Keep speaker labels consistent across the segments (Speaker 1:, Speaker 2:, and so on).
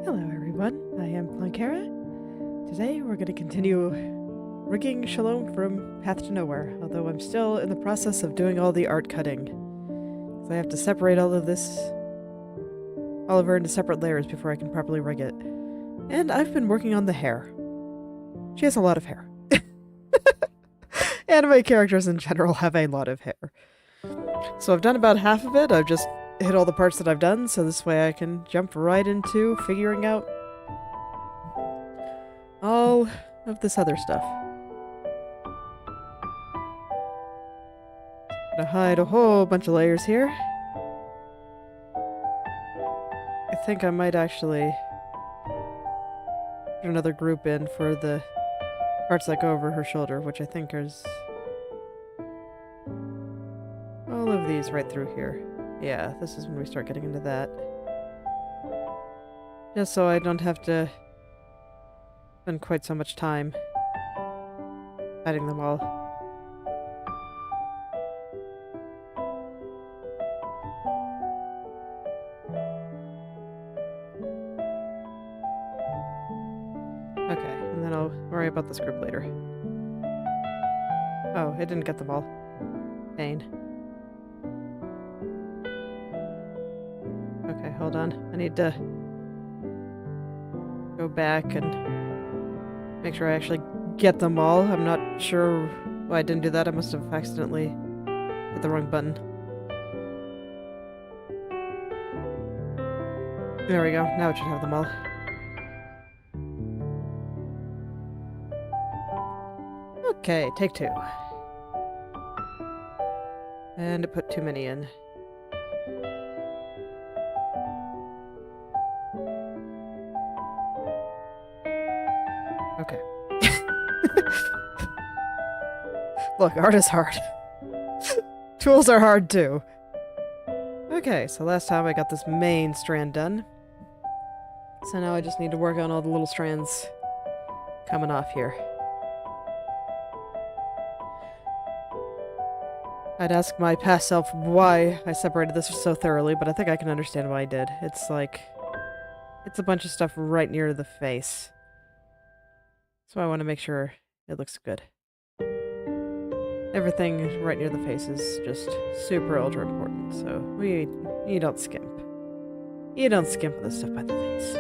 Speaker 1: Hello everyone, I am Plankera. Today we're going to continue rigging Shalom from Path to Nowhere, although I'm still in the process of doing all the art cutting. So I have to separate all of her into separate layers before I can properly rig it. And I've been working on the hair. She has a lot of hair. Anime characters in general have a lot of hair. So I've done about half of it. I've just hit all the parts that I've done, so this way I can jump right into figuring out all of this other stuff. Gonna hide a whole bunch of layers here. I think I might actually put another group in for the parts that go over her shoulder, which I think is all of these right through here. Yeah, this is when we start getting into that. Just so I don't have to spend quite so much time hiding them all. Okay, and then I'll worry about this group later. Oh, it didn't get them all. Pain. Okay, hold on. I need to go back and make sure I actually get them all. I'm not sure why I didn't do that. I must have accidentally hit the wrong button. There we go. Now it should have them all. Okay, take two. And it put too many in. Okay. Look, art is hard. Tools are hard too. Okay, so last time I got this main strand done. So now I just need to work on all the little strands coming off here. I'd ask my past self why I separated this so thoroughly, but I think I can understand why I did. It's like, it's a bunch of stuff right near the face. So I want to make sure it looks good. Everything right near the face is just super ultra important, so you don't skimp. You don't skimp on this stuff by the face.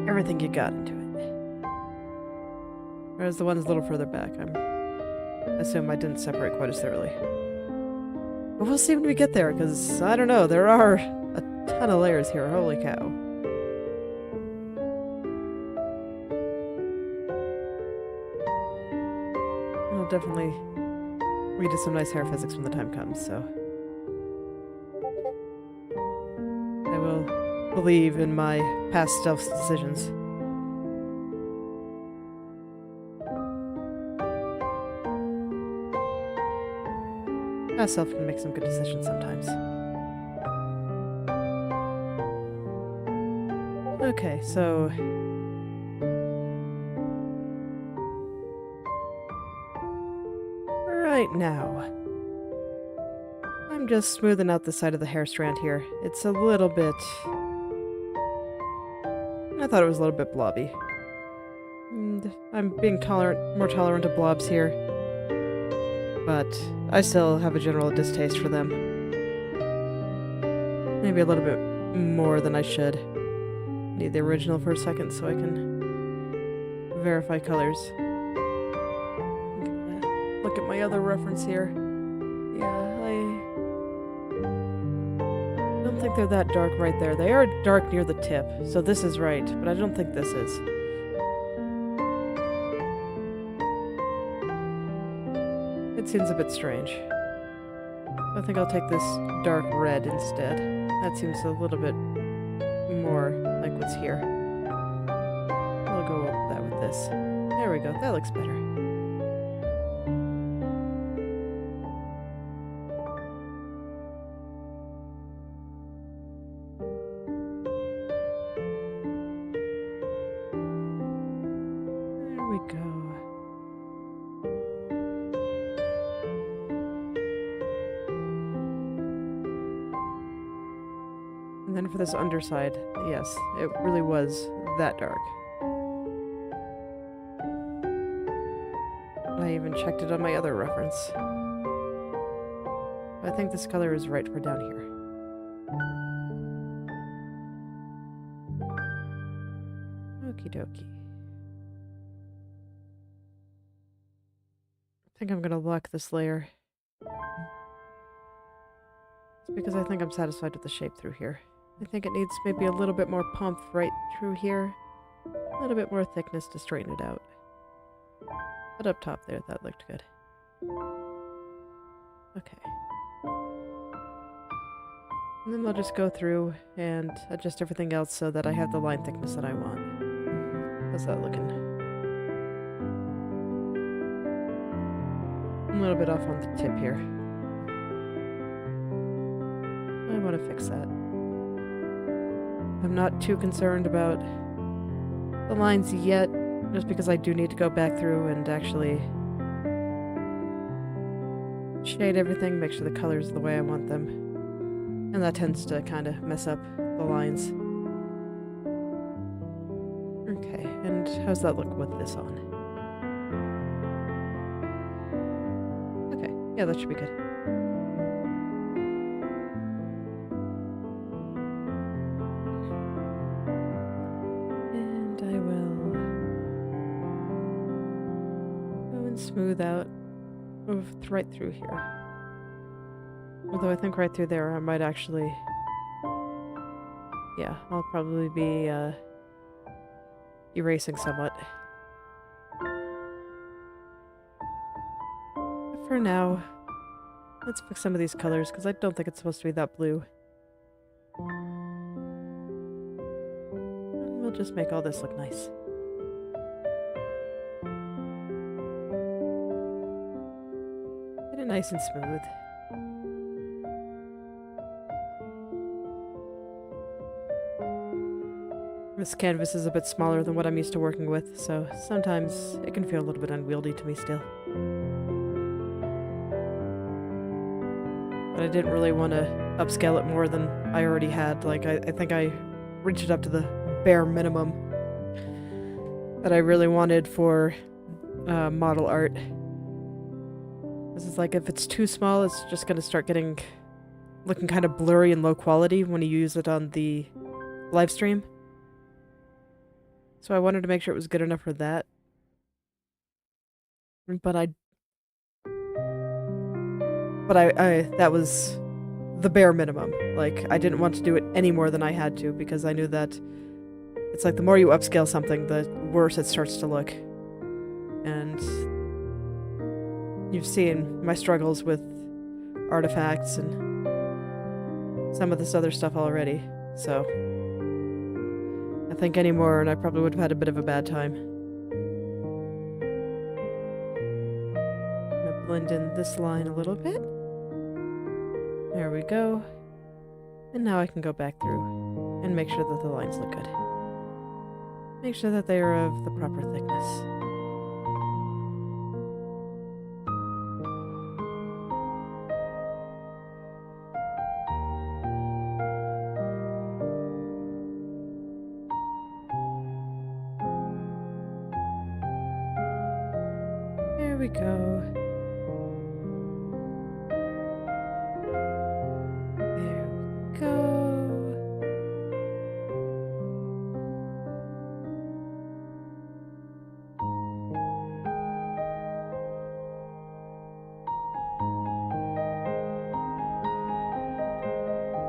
Speaker 1: Put everything you got into it. Whereas the ones a little further back, I assume I didn't separate quite as thoroughly. But we'll see when we get there, because, I don't know, there are a ton of layers here, holy cow. I'll definitely read some nice hair physics when the time comes, so I will believe in my past self's decisions. Past self can make some good decisions sometimes. Okay, so right now, I'm just smoothing out the side of the hair strand here. It's a little bit... I thought it was a little bit blobby. And I'm being more tolerant of blobs here. But I still have a general distaste for them. Maybe a little bit more than I should. Need the original for a second so I can verify colors. Look at my other reference here. Yeah, I don't think they're that dark right there. They are dark near the tip, so this is right, but I don't think this is. It seems a bit strange. So I think I'll take this dark red instead. That seems a little bit more like what's here. I'll go over that with this. There we go, that looks better. There we go. And then for this underside, yes, it really was that dark. I even checked it on my other reference. I think this color is right for down here. Okie dokie. I think I'm gonna lock this layer. It's because I think I'm satisfied with the shape through here. I think it needs maybe a little bit more pump right through here. A little bit more thickness to straighten it out. But up top there, that looked good. Okay. And then I'll just go through and adjust everything else so that I have the line thickness that I want. How's that looking? A little bit off on the tip here. I want to fix that. I'm not too concerned about the lines yet, just because I do need to go back through and actually shade everything, make sure the colors are the way I want them. And that tends to kind of mess up the lines. Okay, and how's that look with this on? Okay, yeah, that should be good. And I will go and smooth out right through here. Although I think right through there I might actually... Yeah, I'll probably be erasing somewhat. But for now, let's fix some of these colors, because I don't think it's supposed to be that blue. And we'll just make all this look nice. Get it nice and smooth. This canvas is a bit smaller than what I'm used to working with, so sometimes it can feel a little bit unwieldy to me still. But I didn't really want to upscale it more than I already had. Like, I think I reached it up to the bare minimum that I really wanted for model art. This is like, if it's too small, it's just going to start looking kind of blurry and low quality when you use it on the live stream. So I wanted to make sure it was good enough for that. But that was the bare minimum. Like, I didn't want to do it any more than I had to, because I knew that it's like the more you upscale something, the worse it starts to look. And you've seen my struggles with artifacts and some of this other stuff already, so I think any more and I probably would have had a bit of a bad time. I'm gonna blend in this line a little bit. There we go. And now I can go back through and make sure that the lines look good. Make sure that they are of the proper thickness. There we go. There we go.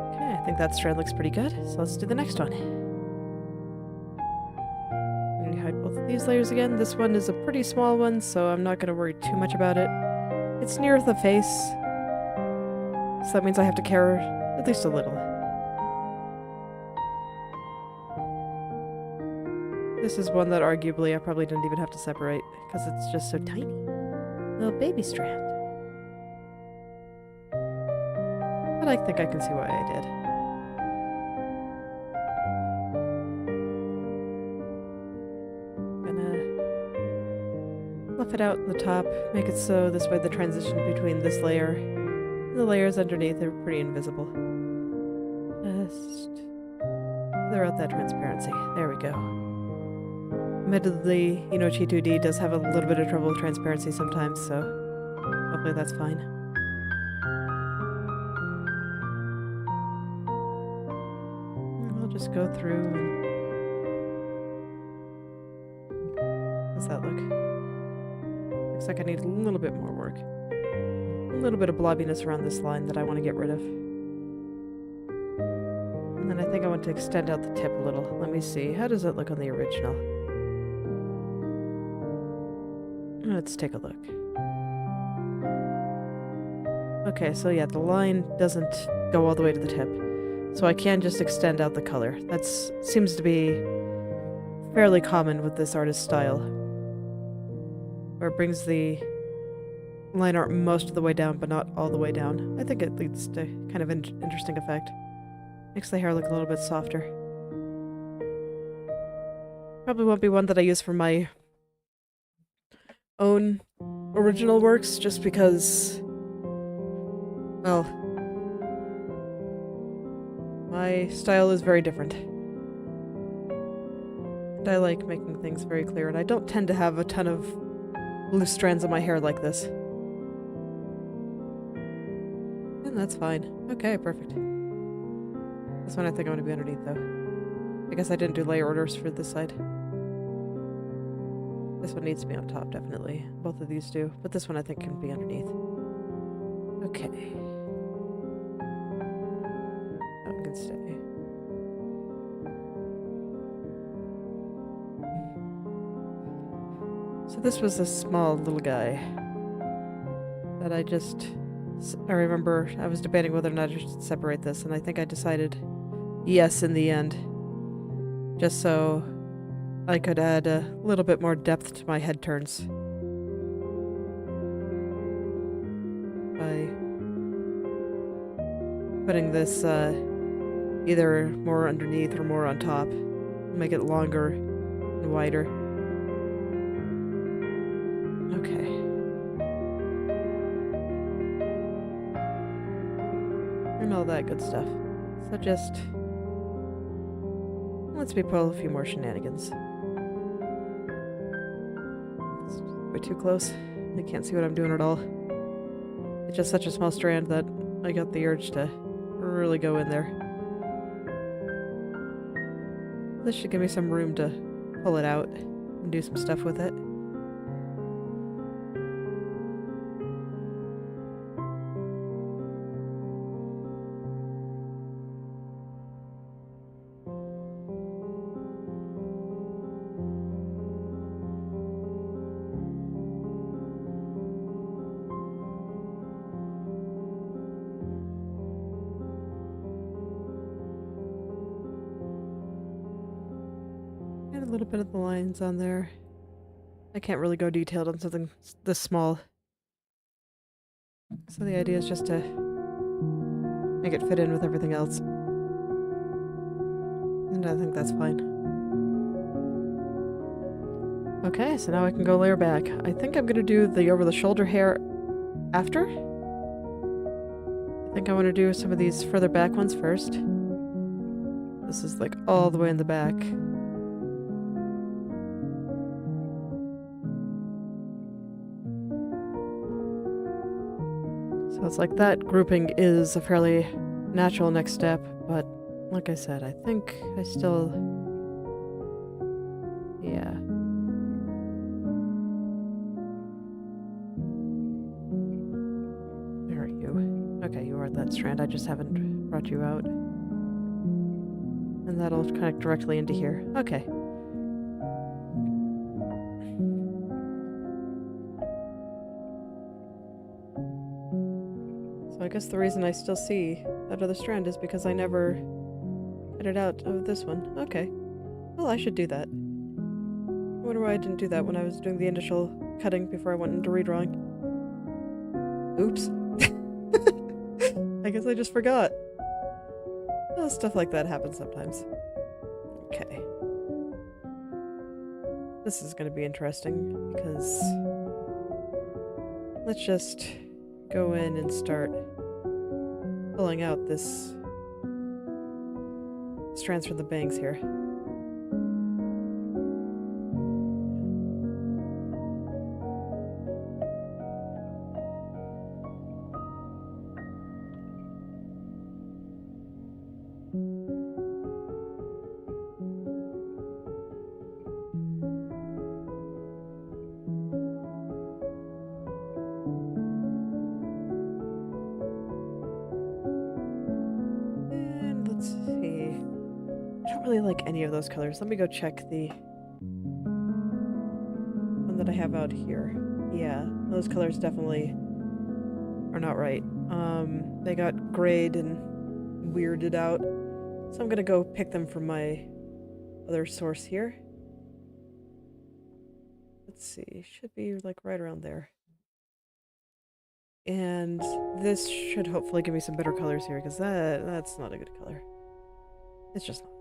Speaker 1: Okay, I think that strand looks pretty good, so let's do the next one. Hide both of these layers again. This one is a pretty small one, so I'm not going to worry too much about it. It's near the face, so that means I have to care at least a little. This is one that arguably I probably didn't even have to separate, because it's just so tiny. Little baby strand. But I think I can see why I did. Fluff it out in the top, make it so this way the transition between this layer and the layers underneath are pretty invisible. Just Clear out that transparency. There we go. Admittedly, you know, Chi2D does have a little bit of trouble with transparency sometimes, so hopefully that's fine. And I'll just go through and... How's that look? Looks like I need a little bit more work. A little bit of blobbiness around this line that I want to get rid of. And then I think I want to extend out the tip a little. Let me see. How does it look on the original? Let's take a look. Okay, so yeah, the line doesn't go all the way to the tip. So I can just extend out the color. That seems to be fairly common with this artist's style. Where it brings the line art most of the way down, but not all the way down. I think it leads to kind of an interesting effect. Makes the hair look a little bit softer. Probably won't be one that I use for my own original works, just because, well, my style is very different. And I like making things very clear, and I don't tend to have a ton of loose strands of my hair like this. And that's fine. Okay, perfect. This one I think I'm going to be underneath, though. I guess I didn't do layer orders for this side. This one needs to be on top, definitely. Both of these do, but this one I think can be underneath. Okay. That can stay. So this was a small little guy that I remember I was debating whether or not I should separate this, and I think I decided yes in the end. Just so I could add a little bit more depth to my head turns. By putting this either more underneath or more on top. Make it longer and wider. Okay. And all that good stuff. So just... let's pull a few more shenanigans. Way too close. They can't see what I'm doing at all. It's just such a small strand that I got the urge to really go in there. This should give me some room to pull it out and do some stuff with it. A little bit of the lines on there. I can't really go detailed on something this small. So the idea is just to make it fit in with everything else. And I think that's fine. Okay, so now I can go layer back. I think I'm gonna do the over-the-shoulder hair after. I think I want to do some of these further back ones first. This is like all the way in the back. So it's like that grouping is a fairly natural next step, but like I said, I think I still... yeah. Where are you? Okay, you are that strand, I just haven't brought you out. And that'll connect directly into here. Okay. I guess the reason I still see that other strand is because I never cut it out of this one. Okay. Well, I should do that. I wonder why I didn't do that when I was doing the initial cutting before I went into redrawing. Oops. I guess I just forgot. Well, stuff like that happens sometimes. Okay. This is going to be interesting because... let's just go in and start pulling out this strands from the bangs here. And let's see. I don't really like any of those colors. Let me go check the one that I have out here. Yeah, those colors definitely are not right. They got grayed and weirded out. So I'm gonna go pick them from my other source here. Let's see, should be like right around there. And this should hopefully give me some better colors here, because that's not a good color. It's just not.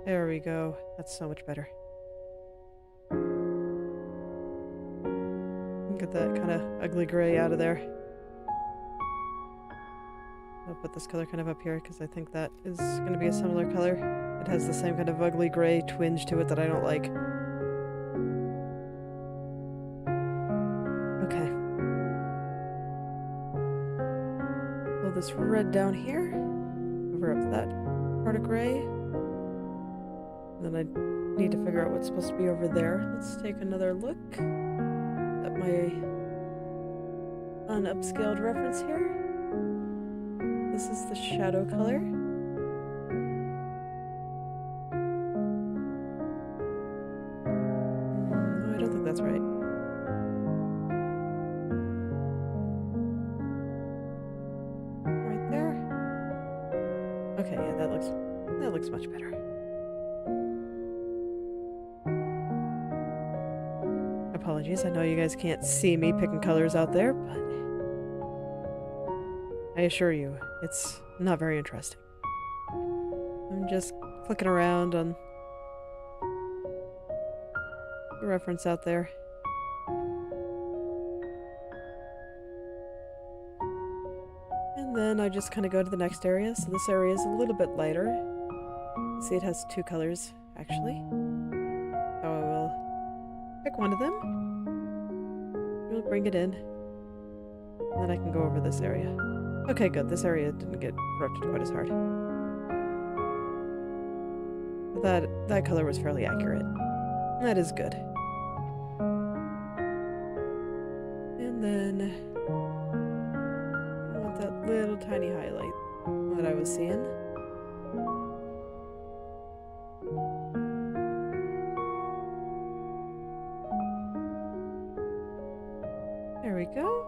Speaker 1: There we go. That's so much better. Get that kind of ugly gray out of there. I'll put this color kind of up here because I think that is going to be a similar color. It has the same kind of ugly gray twinge to it that I don't like. Okay. Pull this red down here. Cover up that part of gray. And then I need to figure out what's supposed to be over there. Let's take another look at my unupscaled reference here. This is the shadow color. No, I don't think that's right. Right there. Okay, yeah, that looks much better. Apologies, I know you guys can't see me picking colors out there, but I assure you, it's not very interesting. I'm just clicking around on the reference out there. And then I just kind of go to the next area. So this area is a little bit lighter. See, it has two colors, actually. So I will pick one of them. We'll bring it in. And then I can go over this area. Okay, good. This area didn't get corrupted quite as hard. But that color was fairly accurate. That is good. And then I want that little tiny highlight that I was seeing. There we go.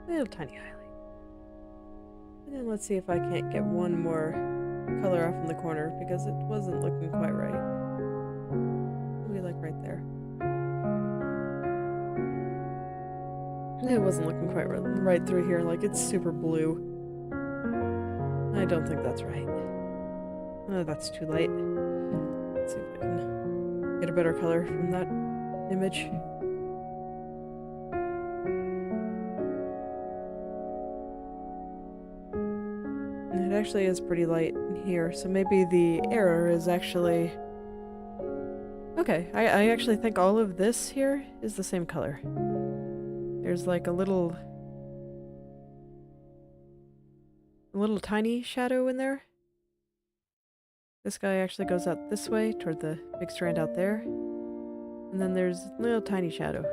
Speaker 1: Little tiny highlight. And then let's see if I can't get one more color off in the corner, because it wasn't looking quite right. Maybe like right there. It wasn't looking quite right through here, like it's super blue. I don't think that's right. Oh, that's too light. Let's see if I can get a better color from that image. It actually is pretty light in here, so maybe the error is actually... Okay, I actually think all of this here is the same color. There's like a little tiny shadow in there. This guy actually goes out this way toward the big strand out there. And then there's a little tiny shadow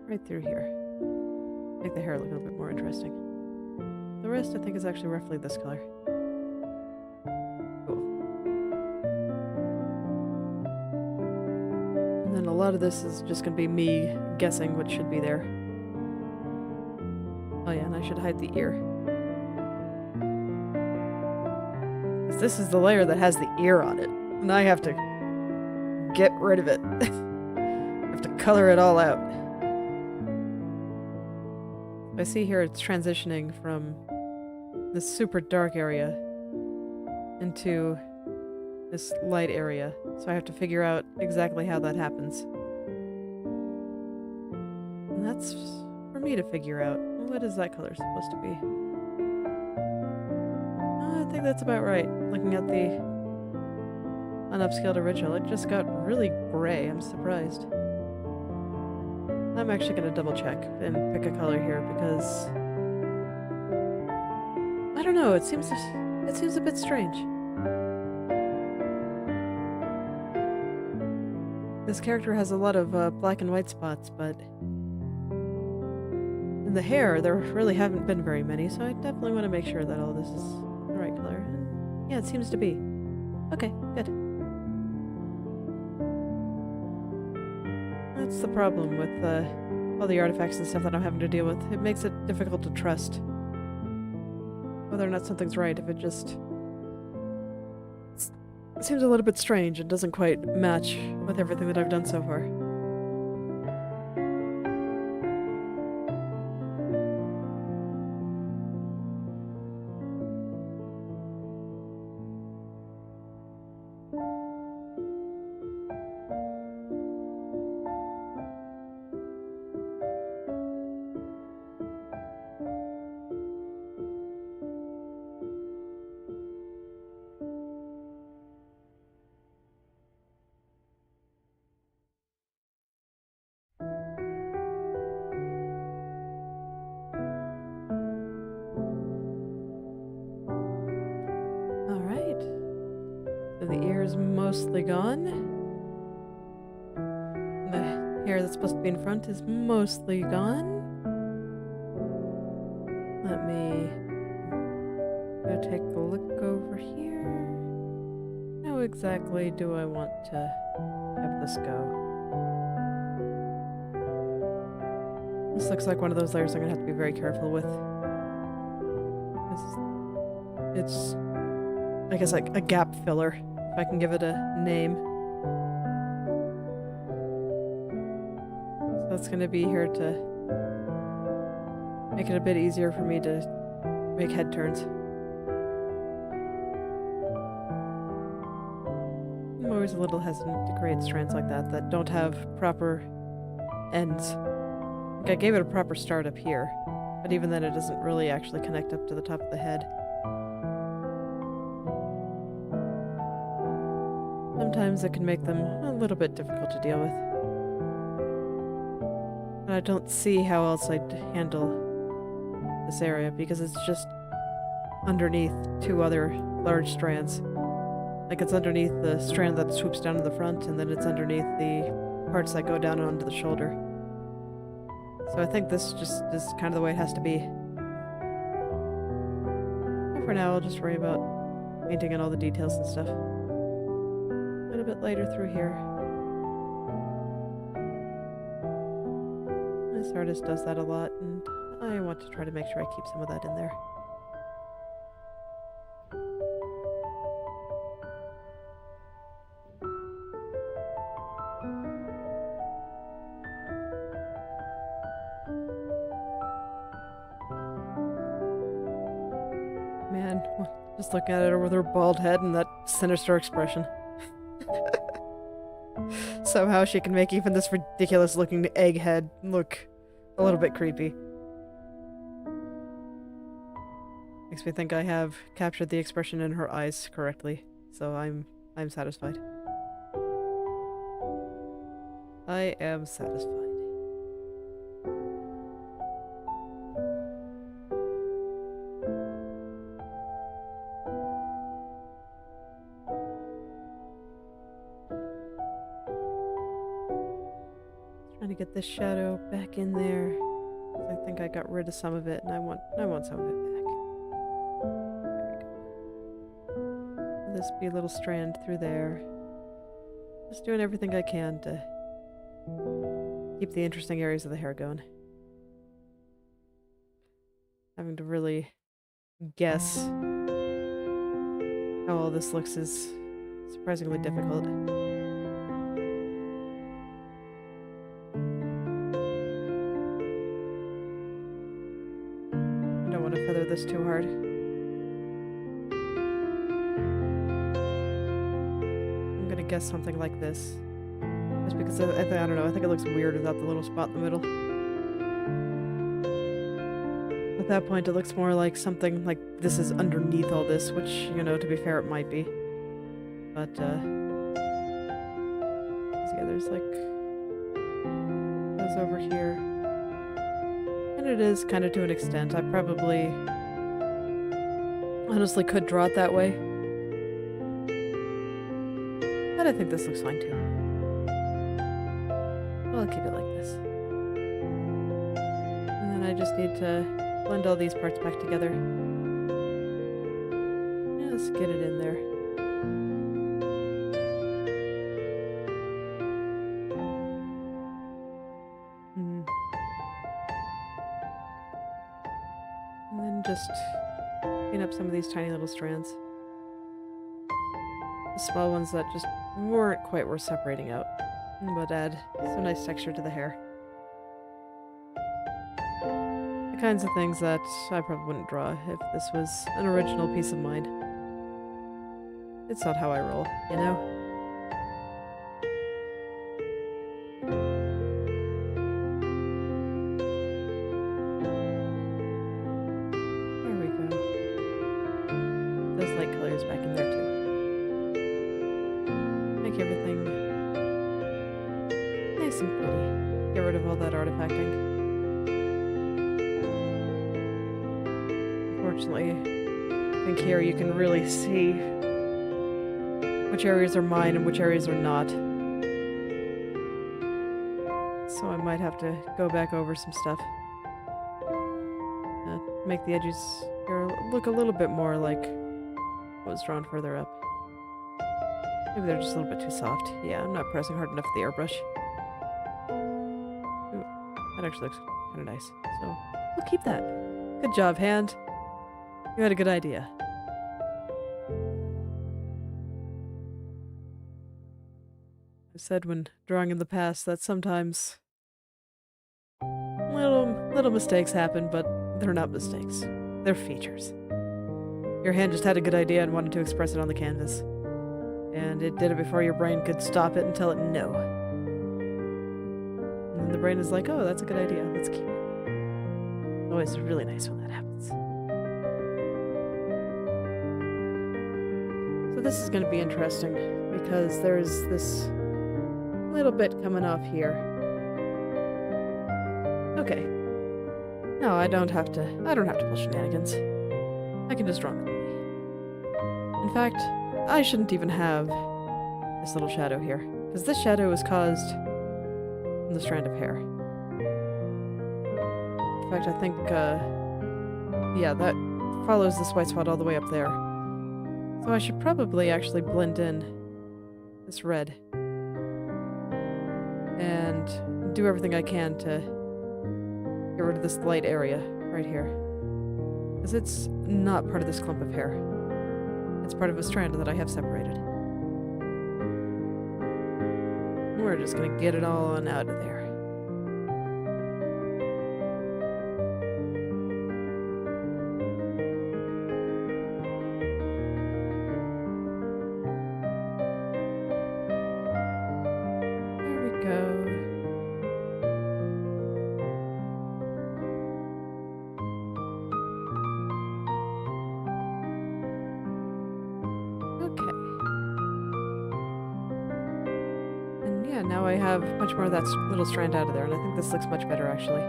Speaker 1: right through here. Make the hair look a little bit more interesting. The rest I think is actually roughly this color. Cool. And then a lot of this is just going to be me guessing what should be there. Oh yeah, and I should hide the ear. Because this is the layer that has the ear on it. And I have to get rid of it. I have to color it all out. I see here it's transitioning from this super dark area into this light area. So I have to figure out exactly how that happens. And that's for me to figure out. What is that color supposed to be? I think that's about right. Looking at the unupscaled original, it just got really gray. I'm surprised. I'm actually going to double check and pick a color here because I don't know, it seems a bit strange. This character has a lot of black and white spots, but in the hair there really haven't been very many, so I definitely want to make sure that all this is the right color. And yeah, it seems to be. Okay, good. That's the problem with all the artifacts and stuff that I'm having to deal with. It makes it difficult to trust whether or not something's right if it just seems a little bit strange and doesn't quite match with everything that I've done so far. The ear is mostly gone. The hair that's supposed to be in front is mostly gone. Let me go take a look over here. How exactly do I want to have this go? This looks like one of those layers I'm going to have to be very careful with. It's, I guess, like a gap filler. If I can give it a name. So that's going to be here to make it a bit easier for me to make head turns. I'm always a little hesitant to create strands like that don't have proper ends. Like I gave it a proper start up here, but even then it doesn't really actually connect up to the top of the head. Sometimes it can make them a little bit difficult to deal with. But I don't see how else I'd handle this area because it's just underneath two other large strands. Like it's underneath the strand that swoops down to the front, and then it's underneath the parts that go down onto the shoulder. So I think this just is kind of the way it has to be. And for now, I'll just worry about painting in all the details and stuff. A bit later through here. This artist does that a lot, and I want to try to make sure I keep some of that in there. Man, just looking at it with her bald head and that sinister expression. Somehow she can make even this ridiculous looking egghead look a little bit creepy. Makes me think I have captured the expression in her eyes correctly, so I'm satisfied. I am satisfied. Trying to get this shadow back in there. I think I got rid of some of it, and I want some of it back. There we go. This be a little strand through there. Just doing everything I can to keep the interesting areas of the hair going. Having to really guess how all this looks is surprisingly difficult. I don't want to feather this too hard. I'm gonna guess something like this. Just because I don't know, I think it looks weird without the little spot in the middle. I At that point, it looks more like something like this is underneath all this, which, you know, to be fair, it might be. But, yeah, there's like those over here. And it is kind of to an extent. I probably honestly could draw it that way. But I think this looks fine too. I'll keep it like this. And then I just need to blend all these parts back together. Just get it in there. And then just clean up some of these tiny little strands. The small ones that just weren't quite worth separating out, but add some nice texture to the hair. The kinds of things that I probably wouldn't draw if this was an original piece of mine. It's not how I roll, you know? There we go. Those light colors back in there too. Make everything nice and pretty. Get rid of all that artifacting. Unfortunately, I think here you can really see which areas are mine and which areas are not. So I might have to go back over some stuff. Make the edges here look a little bit more like what was drawn further up. Maybe they're just a little bit too soft. Yeah, I'm not pressing hard enough with the airbrush. Ooh, that actually looks kind of nice. So we'll keep that. Good job, hand. You had a good idea. I said when drawing in the past that sometimes little mistakes happen, but they're not mistakes. They're features. Your hand just had a good idea and wanted to express it on the canvas. And it did it before your brain could stop it and tell it no. And then the brain is like, oh, that's a good idea. Let's keep it. Always really nice when that happens. So this is going to be interesting because there's this little bit coming off here. Okay. No, I don't have to pull shenanigans. I can just draw normally. In fact, I shouldn't even have this little shadow here, because this shadow is caused from the strand of hair. In fact, I think, yeah, that follows this white spot all the way up there. So I should probably actually blend in this red and do everything I can to get rid of this light area right here. Because it's not part of this clump of hair. It's part of a strand that I have separated. We're just gonna get it all on out of there. There we go. Yeah, now I have much more of that little strand out of there, and I think this looks much better, actually.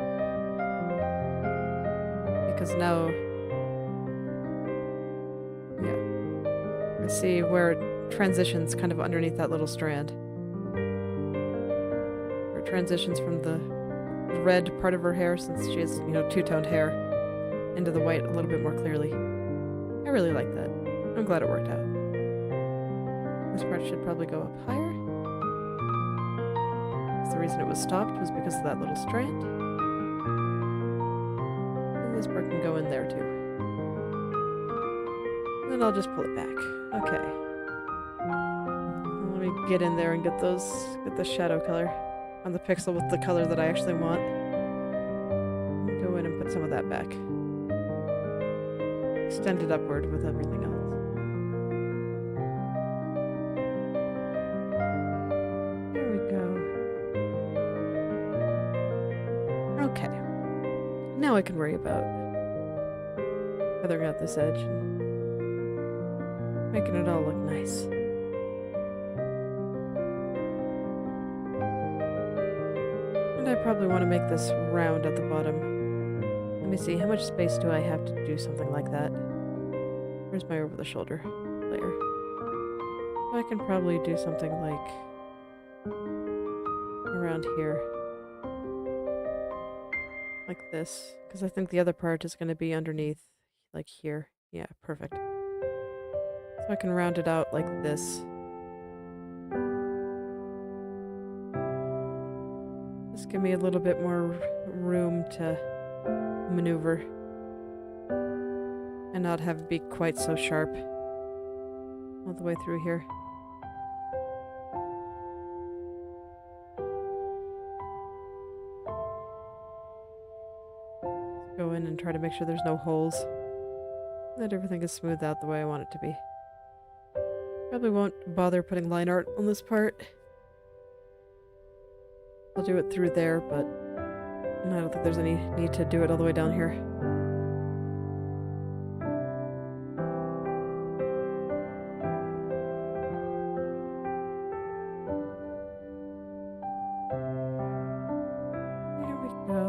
Speaker 1: Because now... yeah. I see where it transitions kind of underneath that little strand. Where it transitions from the red part of her hair, since she has, you know, two-toned hair, into the white a little bit more clearly. I really like that. I'm glad it worked out. This part should probably go up higher. The reason it was stopped was because of that little strand. And this part can go in there too. And then I'll just pull it back. Okay. Let me get in there and get the shadow color on the pixel with the color that I actually want. Go in and put some of that back. Extend it upward with everything else. Now I can worry about feathering out this edge and making it all look nice. And I probably want to make this round at the bottom. Let me see, how much space do I have to do something like that? Where's my over-the-shoulder layer? I can probably do something like around here. Like this. Because I think the other part is going to be underneath, like here. Yeah, perfect. So I can round it out like this. Just give me a little bit more room to maneuver. And not have it be quite so sharp. All the way through here. Go in and try to make sure there's no holes. That everything is smoothed out the way I want it to be. Probably won't bother putting line art on this part. I'll do it through there, but I don't think there's any need to do it all the way down here. There we go.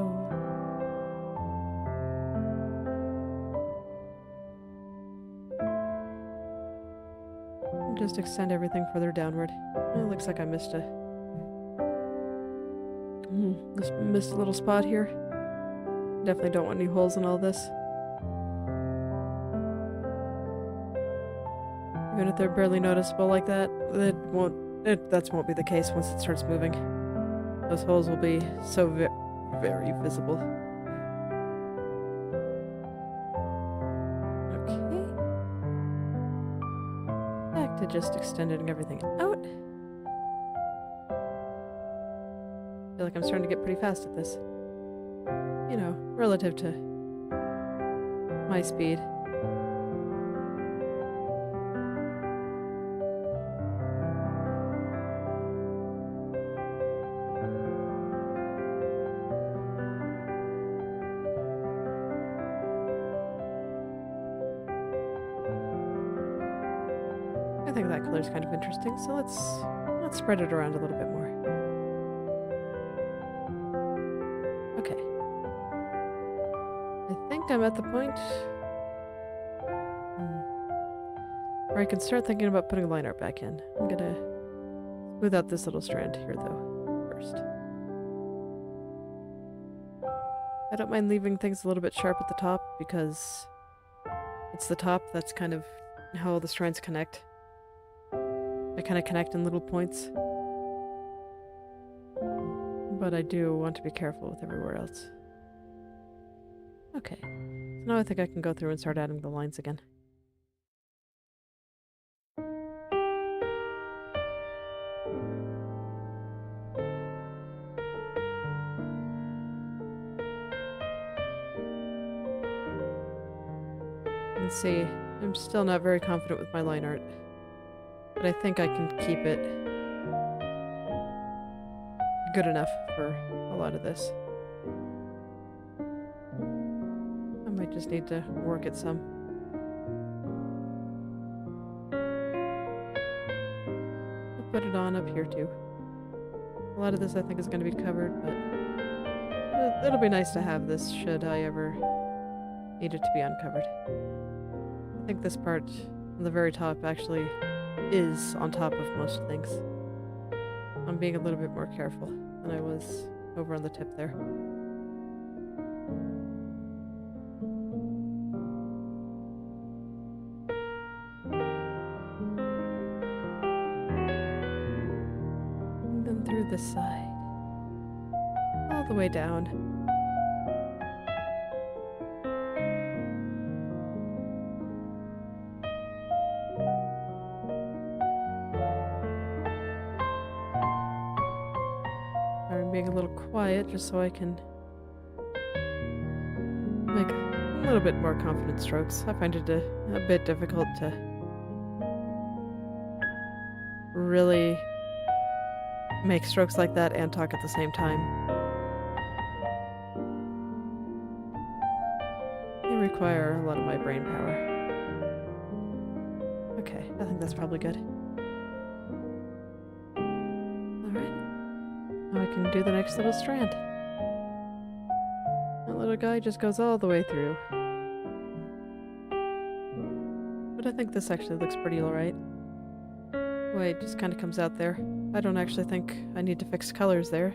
Speaker 1: And just extend everything further downward. Oh, it looks like I missed missed a little spot here. Definitely don't want any holes in all this. Even if they're barely noticeable like that, that won't be the case once it starts moving. Those holes will be so very visible. Okay. Back to just extending everything out. I feel like I'm starting to get pretty fast at this. You know, relative to my speed. I think that color's kind of interesting, so let's spread it around a little bit more. Okay. I think I'm at the point where I can start thinking about putting line art back in. I'm gonna smooth out this little strand here, though, first. I don't mind leaving things a little bit sharp at the top, because it's the top that's kind of how all the strands connect. They kind of connect in little points. But I do want to be careful with everywhere else. Okay. So now I think I can go through and start adding the lines again. And see, I'm still not very confident with my line art. But I think I can keep it good enough for a lot of this. I might just need to work it some. I'll put it on up here too. A lot of this I think is going to be covered, but it'll be nice to have this should I ever need it to be uncovered. I think this part on the very top actually is on top of most things. I'm being a little bit more careful than I was over on the tip there. And then through this side. All the way down. Being a little quiet just so I can make a little bit more confident strokes. I find it a bit difficult to really make strokes like that and talk at the same time. It require a lot of my brain power. Okay, I think that's probably good. Alright. Now I can do the next little strand. That little guy just goes all the way through. But I think this actually looks pretty alright. Wait, it just kind of comes out there. I don't actually think I need to fix colors there.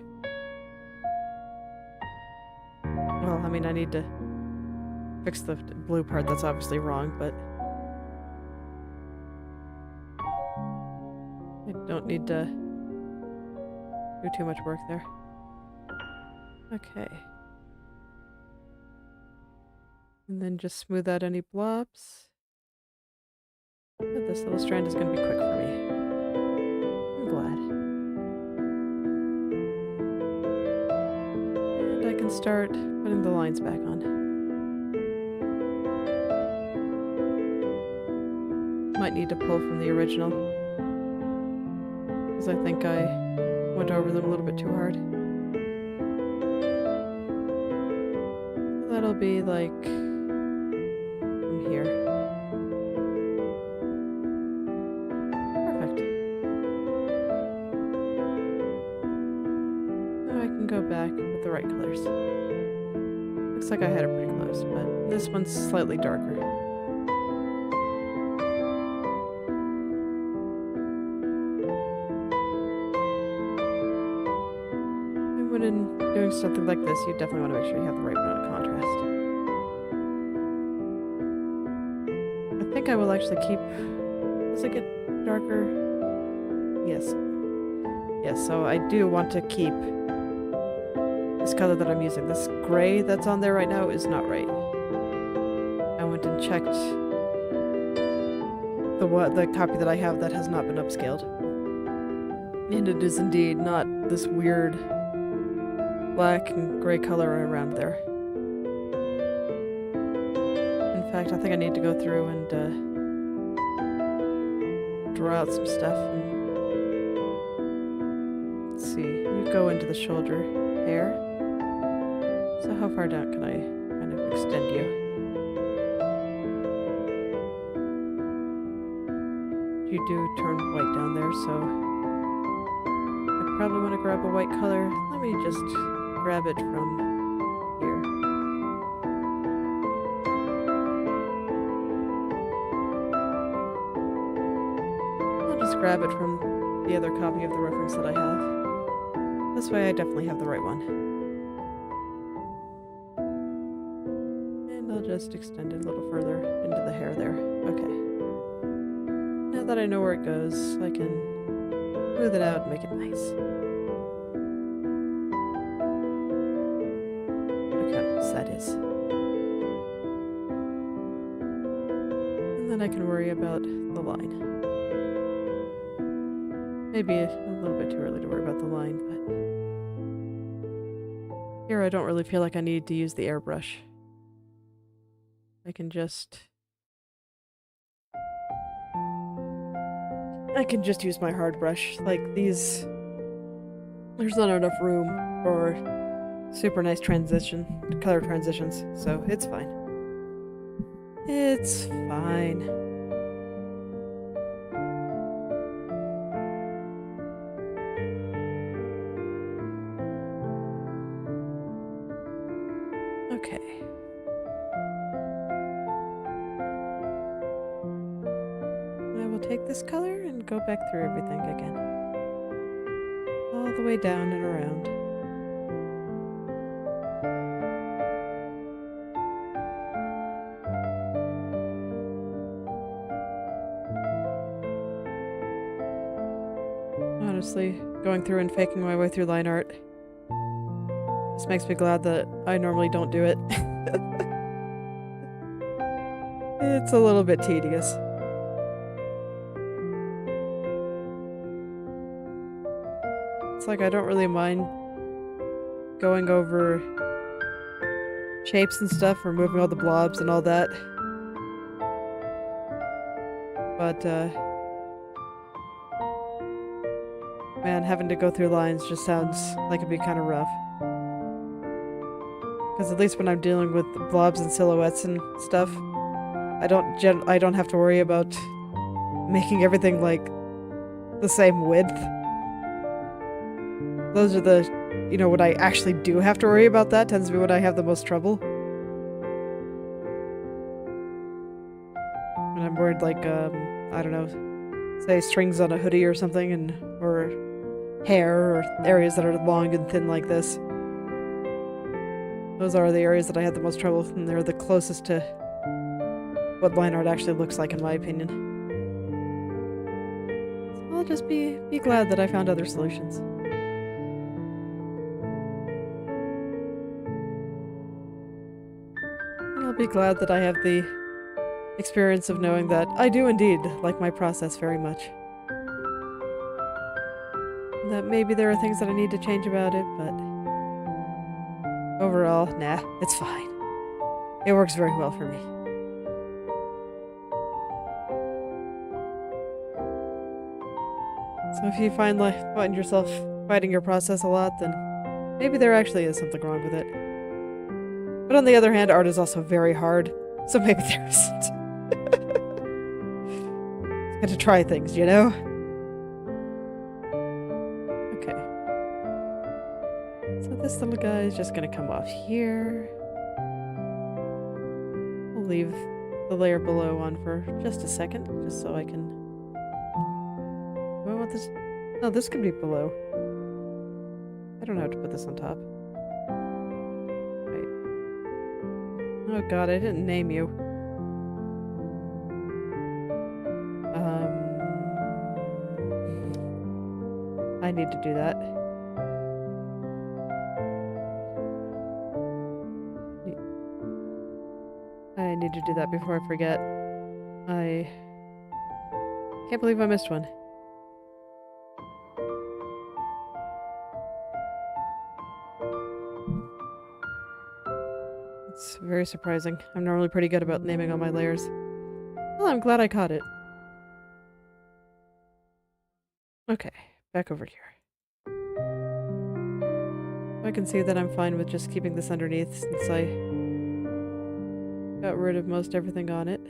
Speaker 1: Well, I mean, I need to fix the blue part, that's obviously wrong, but I don't need to do too much work there. Okay. And then just smooth out any blobs. Yeah, this little strand is going to be quick for me. I'm glad. And I can start putting the lines back on. Might need to pull from the original, because I think I went over them a little bit too hard. So that'll be like from here. Perfect. Now I can go back with the right colors. Looks like I had it pretty close, but this one's slightly darker. When doing something like this, you definitely want to make sure you have the right amount of contrast. I think I will actually keep... Does it get darker? Yes. Yes, so I do want to keep this color that I'm using. This gray that's on there right now is not right. I went and checked the copy that I have that has not been upscaled. And it is indeed not this weird black and gray color around there. In fact, I think I need to go through and draw out some stuff. And let's see, you go into the shoulder hair. So how far down can I kind of extend you? You do turn white down there, so I probably want to grab a white color. Let me just grab it from here. I'll just grab it from the other copy of the reference that I have. This way I definitely have the right one. And I'll just extend it a little further into the hair there. Okay. Now that I know where it goes, I can smooth it out and make it nice. That is. And then I can worry about the line. Maybe a little bit too early to worry about the line, but here I don't really feel like I need to use the airbrush. I can just use my hard brush. Like these, there's not enough room for super nice color transitions, so it's fine. It's fine. Okay. I will take this color and go back through everything again. All the way down and around. Honestly, going through and faking my way through line art. This makes me glad that I normally don't do it. It's a little bit tedious. It's like I don't really mind going over shapes and stuff, removing all the blobs and all that. But, man, having to go through lines just sounds like it'd be kind of rough. Because at least when I'm dealing with blobs and silhouettes and stuff, I don't have to worry about making everything like the same width. Those are the, when I actually do have to worry about that, tends to be when I have the most trouble. When I'm worried, like, I don't know, say strings on a hoodie or something, or hair, or areas that are long and thin like this. Those are the areas that I had the most trouble, and they're the closest to what line art actually looks like, in my opinion. So I'll just be glad that I found other solutions. And I'll be glad that I have the experience of knowing that I do indeed like my process very much. And that maybe there are things that I need to change about it, but overall, nah, it's fine. It works very well for me. So if you find yourself fighting your process a lot, then maybe there actually is something wrong with it. But on the other hand, art is also very hard, so maybe there isn't. Got to try things, you know? Okay. So this little guy is just gonna come off here. We'll leave the layer below on for just a second, just so I can... Do I want this? No, this can be below. I don't have to put this on top. Wait. Oh god, I didn't name you. I need to do that. I need to do that before I forget. I can't believe I missed one. It's very surprising. I'm normally pretty good about naming all my layers. Well, I'm glad I caught it. Okay, back over here. I can see that I'm fine with just keeping this underneath since I got rid of most everything on it.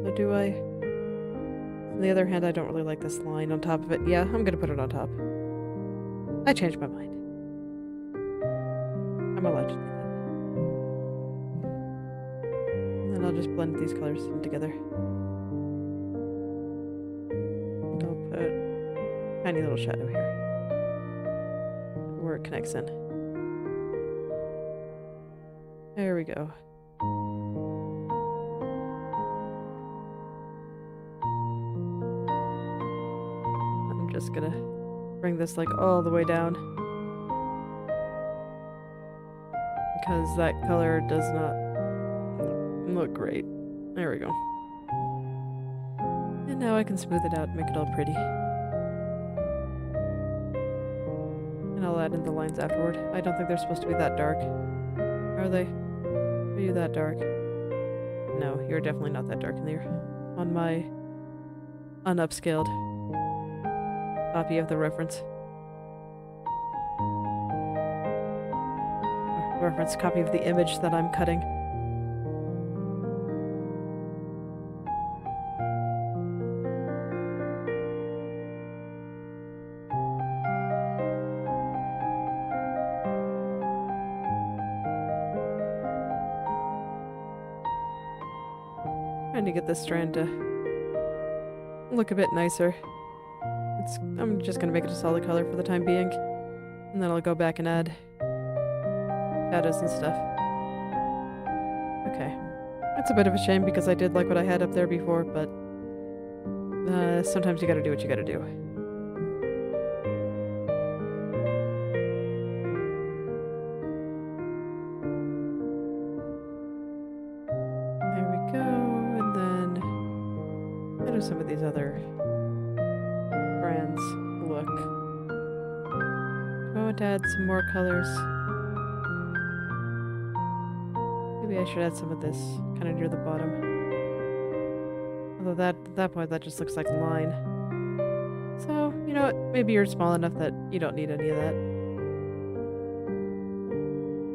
Speaker 1: So do I? On the other hand, I don't really like this line on top of it. Yeah, I'm gonna put it on top. I changed my mind. I'm allowed to do that. And then I'll just blend these colors in together. And I'll put a tiny little shadow here where it connects in. There we go. I'm just gonna bring this like all the way down because that color does not look great. There we go. And now I can smooth it out and make it all pretty. And I'll add in the lines afterward. I don't think they're supposed to be that dark. Are they? Are you that dark? No, you're definitely not that dark in there. On my unupscaled copy of the reference. Reference copy of the image that I'm cutting. Trying to get this strand to look a bit nicer. I'm just gonna make it a solid color for the time being, and then I'll go back and add shadows and stuff. Okay, that's a bit of a shame because I did like what I had up there before, but sometimes you gotta do what you gotta do. Some of these other brands look. Do I want to add some more colors? Maybe I should add some of this kind of near the bottom. Although at that point that just looks like a line. So, you know what? Maybe you're small enough that you don't need any of that.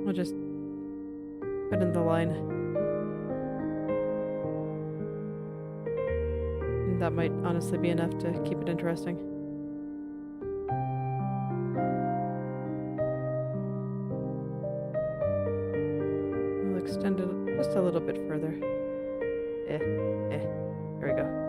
Speaker 1: We'll just put in the line. And that might honestly be enough to keep it interesting. We'll extend it just a little bit further. There we go.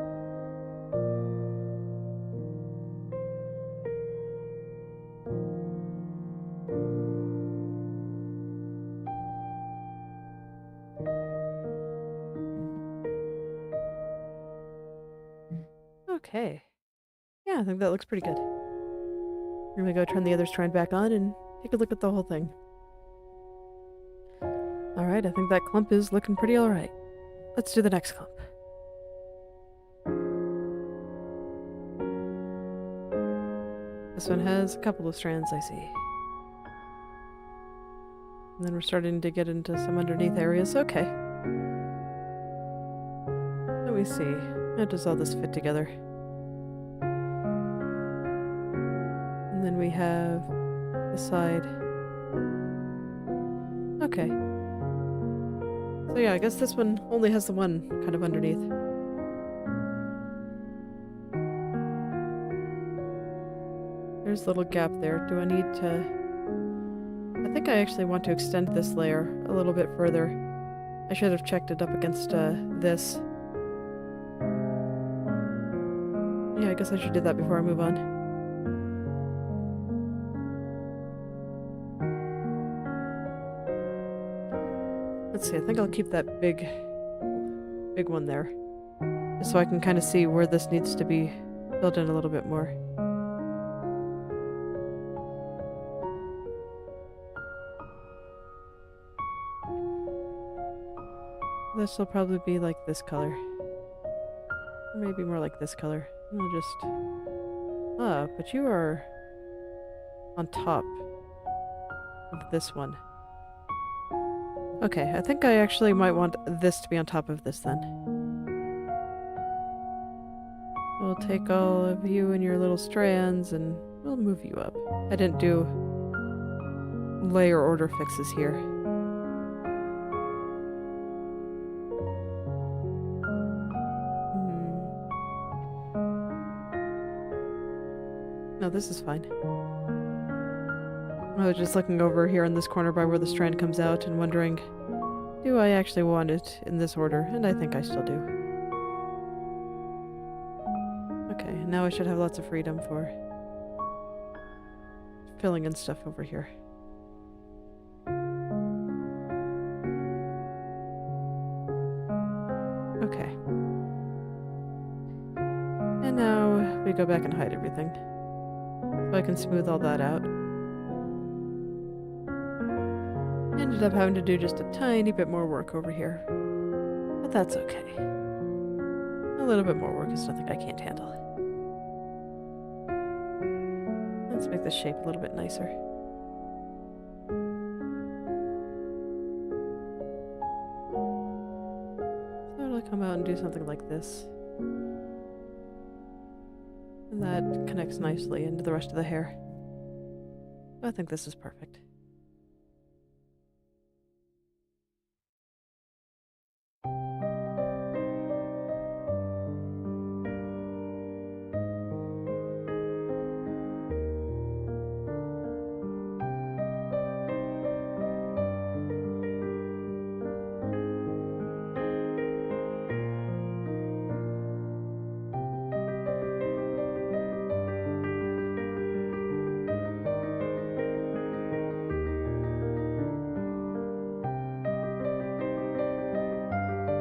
Speaker 1: Okay. Yeah, I think that looks pretty good. We're gonna go turn the other strand back on and take a look at the whole thing. Alright, I think that clump is looking pretty alright. Let's do the next clump. This one has a couple of strands, I see. And then we're starting to get into some underneath areas. Okay. Let me see. How does all this fit together? And then we have this side. Okay. So yeah, I guess this one only has the one kind of underneath. There's a little gap there. Do I need to... I think I actually want to extend this layer a little bit further. I should have checked it up against this. Yeah, I guess I should do that before I move on. Let's see, I think I'll keep that big one there. Just so I can kind of see where this needs to be filled in a little bit more. This will probably be like this color. Or maybe more like this color. I'll just... Ah, but you are on top of this one. Okay, I think I actually might want this to be on top of this then. We'll take all of you and your little strands and we'll move you up. I didn't do layer order fixes here. No, this is fine. I was just looking over here in this corner by where the strand comes out and wondering, do I actually want it in this order? And I think I still do. Okay, now I should have lots of freedom for filling in stuff over here. Okay. And now we go back and hide everything. So I can smooth all that out. Ended up having to do just a tiny bit more work over here. But that's okay. A little bit more work is nothing I can't handle. Let's make this shape a little bit nicer. So it'll come out and do something like this. And that connects nicely into the rest of the hair. I think this is perfect.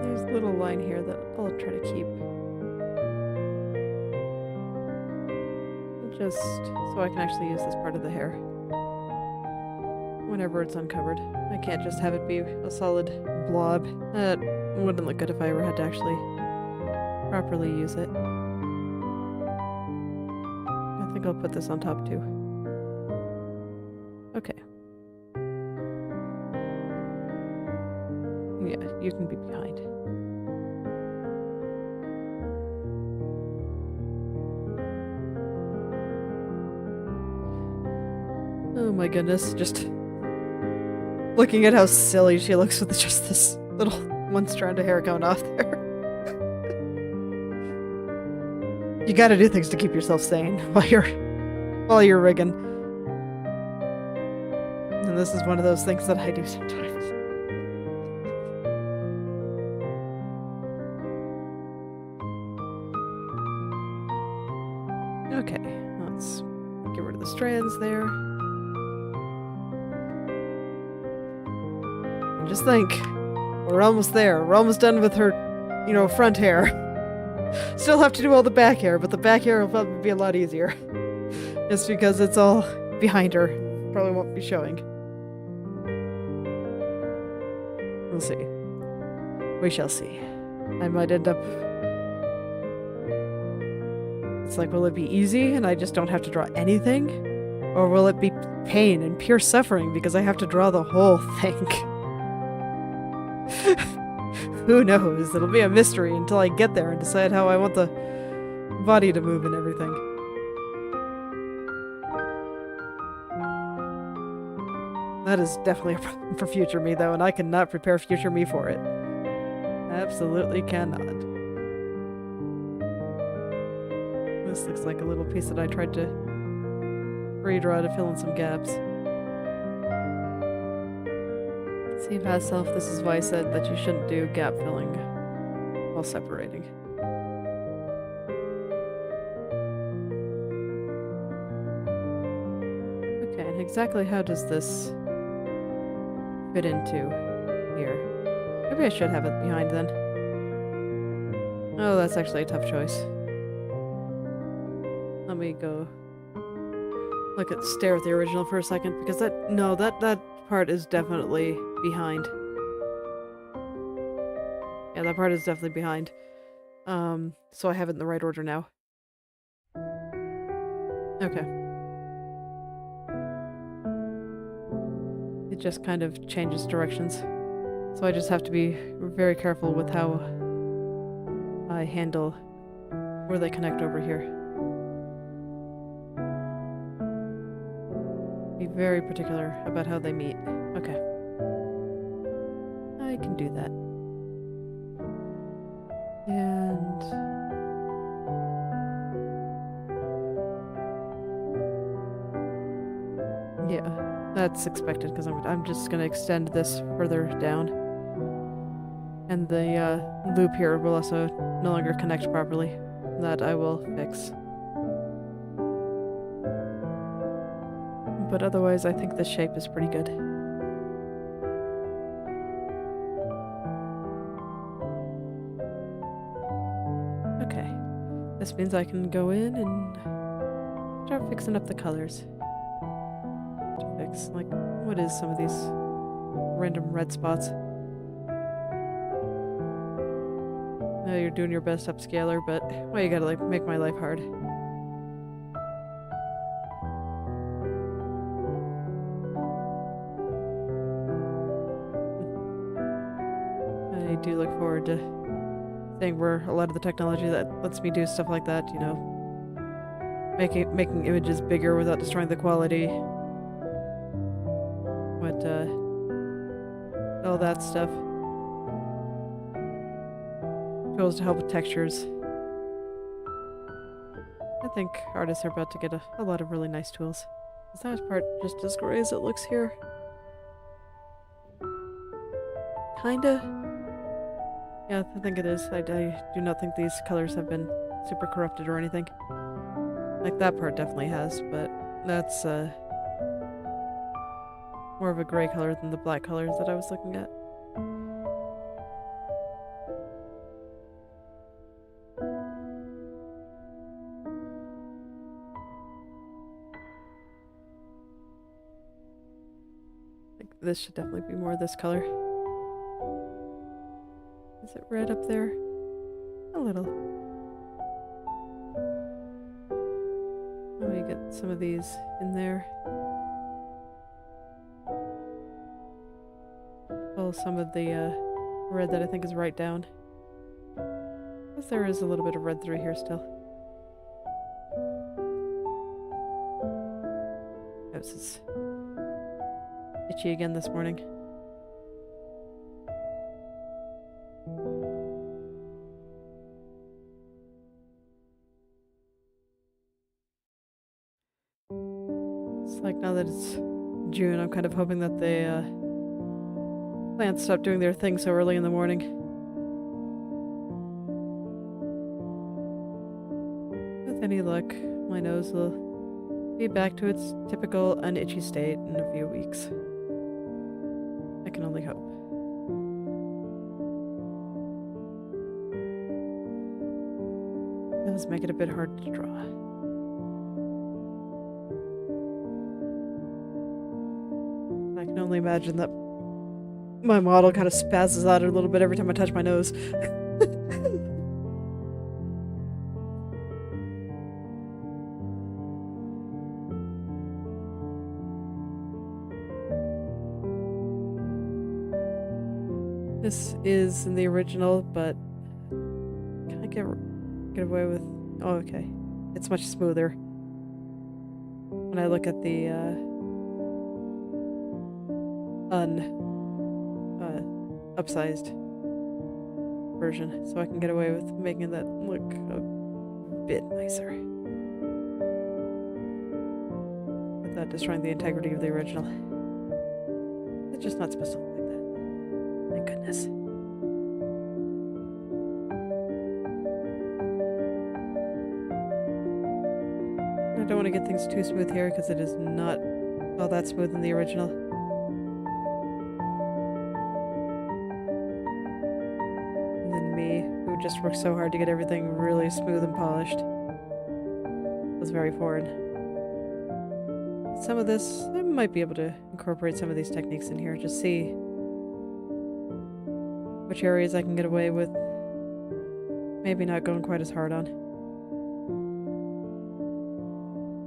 Speaker 1: There's a little line here that I'll try to keep. Just so I can actually use this part of the hair whenever it's uncovered. I can't just have it be a solid blob. That wouldn't look good if I ever had to actually properly use it. I think I'll put this on top too. Okay. Yeah, you can be behind. Oh my goodness, just looking at how silly she looks with just this little one strand of hair going off there. You gotta do things to keep yourself sane while you're rigging. And this is one of those things that I do sometimes. Okay, let's get rid of the strands there. And just think, we're almost there. We're almost done with her, front hair. Still have to do all the back hair, but the back hair will probably be a lot easier. Just because it's all behind her. Probably won't be showing. We'll see. We shall see. I might end up... It's like, will it be easy and I just don't have to draw anything? Or will it be pain and pure suffering because I have to draw the whole thing? Who knows? It'll be a mystery until I get there and decide how I want the body to move and everything. That is definitely a problem for future me, though, and I cannot prepare future me for it. Absolutely cannot. This looks like a little piece that I tried to redraw to fill in some gaps. See, past self, this is why I said that you shouldn't do gap filling while separating. Okay, and exactly how does this fit into here? Maybe I should have it behind then. Oh, that's actually a tough choice. Let me go stare at the original for a second, because that part is definitely behind. Yeah, that part is definitely behind. So I have it in the right order now. Okay. It just kind of changes directions. So I just have to be very careful with how I handle where they connect over here. Be very particular about how they meet. Okay. I can do that. And... yeah, that's expected because I'm just going to extend this further down. And the loop here will also no longer connect properly. That I will fix. But otherwise, I think this shape is pretty good. Okay. This means I can go in and start fixing up the colors. To fix, like, what is some of these random red spots? No, you're doing your best upscaler, but, well, you gotta, make my life hard. I do look forward to seeing where a lot of the technology that lets me do stuff like that, making images bigger without destroying the quality. All that stuff. Tools to help with textures. I think artists are about to get a lot of really nice tools. Is that part just as gray as it looks here? Kinda. Yeah, I think it is. I do not think these colors have been super corrupted or anything. Like, that part definitely has, but that's more of a gray color than the black colors that I was looking at. I think this should definitely be more of this color. Is it red up there? A little. Let me get some of these in there. Pull some of the red that I think is right down. Because there is a little bit of red through here still. This is itchy again this morning. Like, now that it's June, I'm kind of hoping that the plants stop doing their thing so early in the morning. With any luck, my nose will be back to its typical unitchy state in a few weeks. I can only hope. That does make it a bit hard to draw. I can only imagine that my model kind of spazzes out a little bit every time I touch my nose. This is in the original, but can I get away with... Oh, okay. It's much smoother when I look at the upsized version, so I can get away with making that look a bit nicer without destroying the integrity of the original. It's just not supposed to look like that. Thank goodness. I don't want to get things too smooth here because it is not all that smooth in the original. And then me, who just worked so hard to get everything really smooth and polished, was very foreign. Some of this, I might be able to incorporate some of these techniques in here, just see which areas I can get away with maybe not going quite as hard on.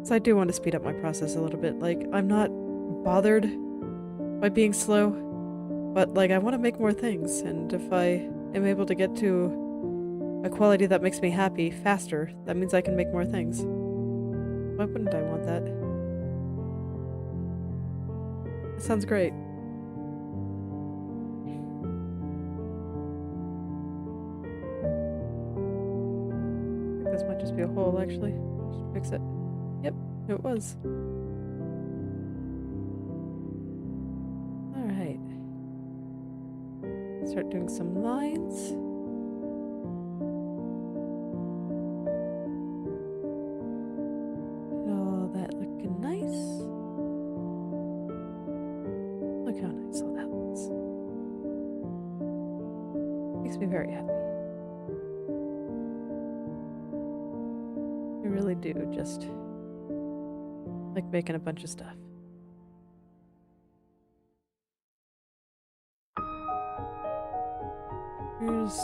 Speaker 1: So I do want to speed up my process a little bit. Like, I'm not bothered by being slow, but like, I want to make more things, and if I am able to get to a quality that makes me happy faster, that means I can make more things. Why wouldn't I want that? That sounds great. I think this might just be a hole, actually. Just fix it. Yep, it was. Alright. Start doing some lines. Get all that looking nice. Look how nice all that looks. Makes me very happy. I really do just like making a bunch of stuff. There's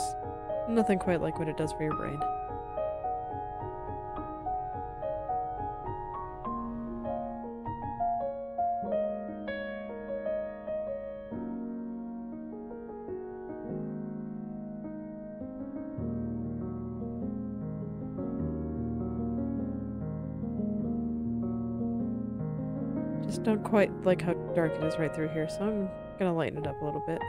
Speaker 1: nothing quite like what it does for your brain. Just don't quite like how dark it is right through here, so I'm gonna lighten it up a little bit.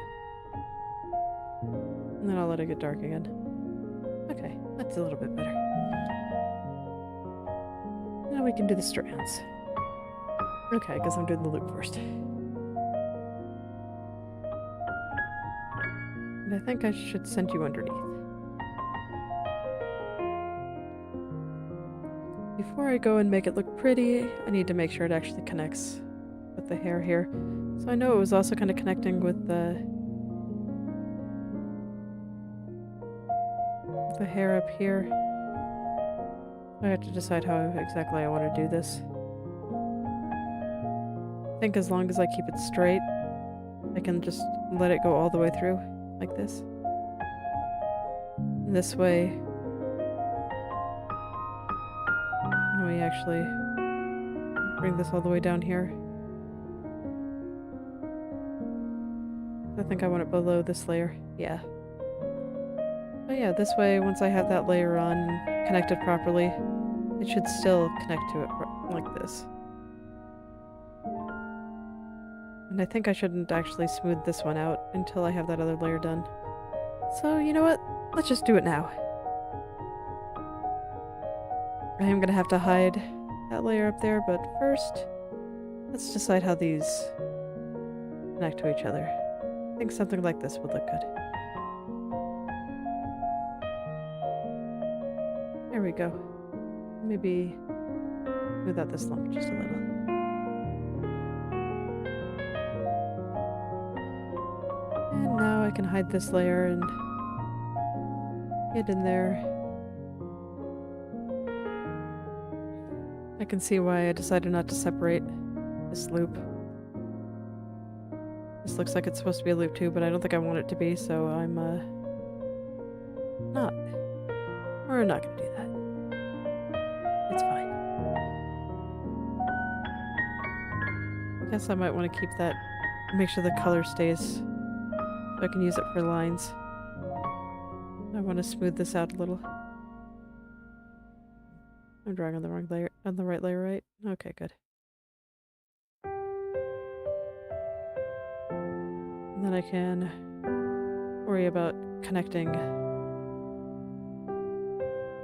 Speaker 1: And then I'll let it get dark again. Okay, that's a little bit better. Now we can do the strands. Okay, I guess I'm doing the loop first. And I think I should send you underneath. Before I go and make it look pretty, I need to make sure it actually connects with the hair here. So I know it was also kind of connecting with the hair up here. I have to decide how exactly I want to do this. I think as long as I keep it straight, I can just let it go all the way through, like this. And this way, when we actually bring this all the way down here, I think I want it below this layer. Yeah. But yeah, this way, once I have that layer on connected properly, it should still connect to it like this. And I think I shouldn't actually smooth this one out until I have that other layer done. So, you know what? Let's just do it now. I am gonna have to hide that layer up there, but first, Let's decide how these connect to each other. I think something like this would look good. There we go. Maybe smooth out this lump just a little. And now I can hide this layer and get in there. I can see why I decided not to separate this loop. This looks like it's supposed to be a loop too, but I don't think I want it to be, so I'm not. We're not gonna do that. It's fine. I guess I might want to keep that, make sure the color stays, so I can use it for lines. I want to smooth this out a little. I'm drawing on the wrong layer, on the right layer, right? Okay, good. And then I can worry about connecting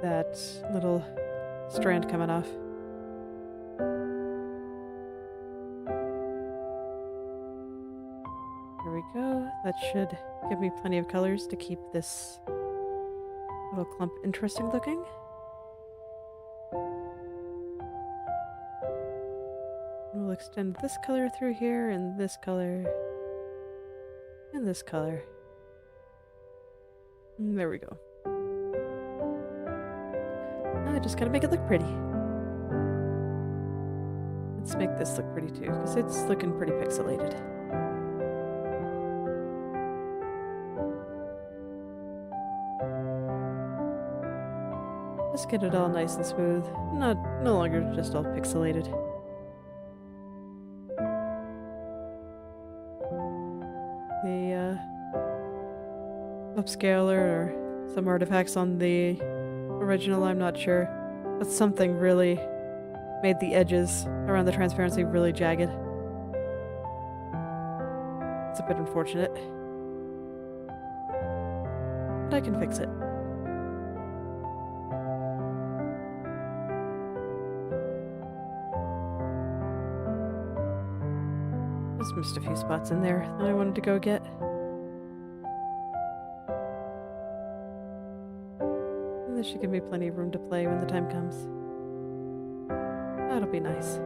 Speaker 1: that little strand coming off. There we go. That should give me plenty of colors to keep this little clump interesting looking. We'll extend this color through here, and this color, and this color. And there we go. Now I just gotta make it look pretty. Let's make this look pretty too, because it's looking pretty pixelated. Just get it all nice and smooth. No longer just all pixelated. The upscaler or some artifacts on the original, I'm not sure. But something really made the edges around the transparency really jagged. It's a bit unfortunate. But I can fix it. Just missed a few spots in there that I wanted to go get. And this should give me plenty of room to play when the time comes. That'll be nice.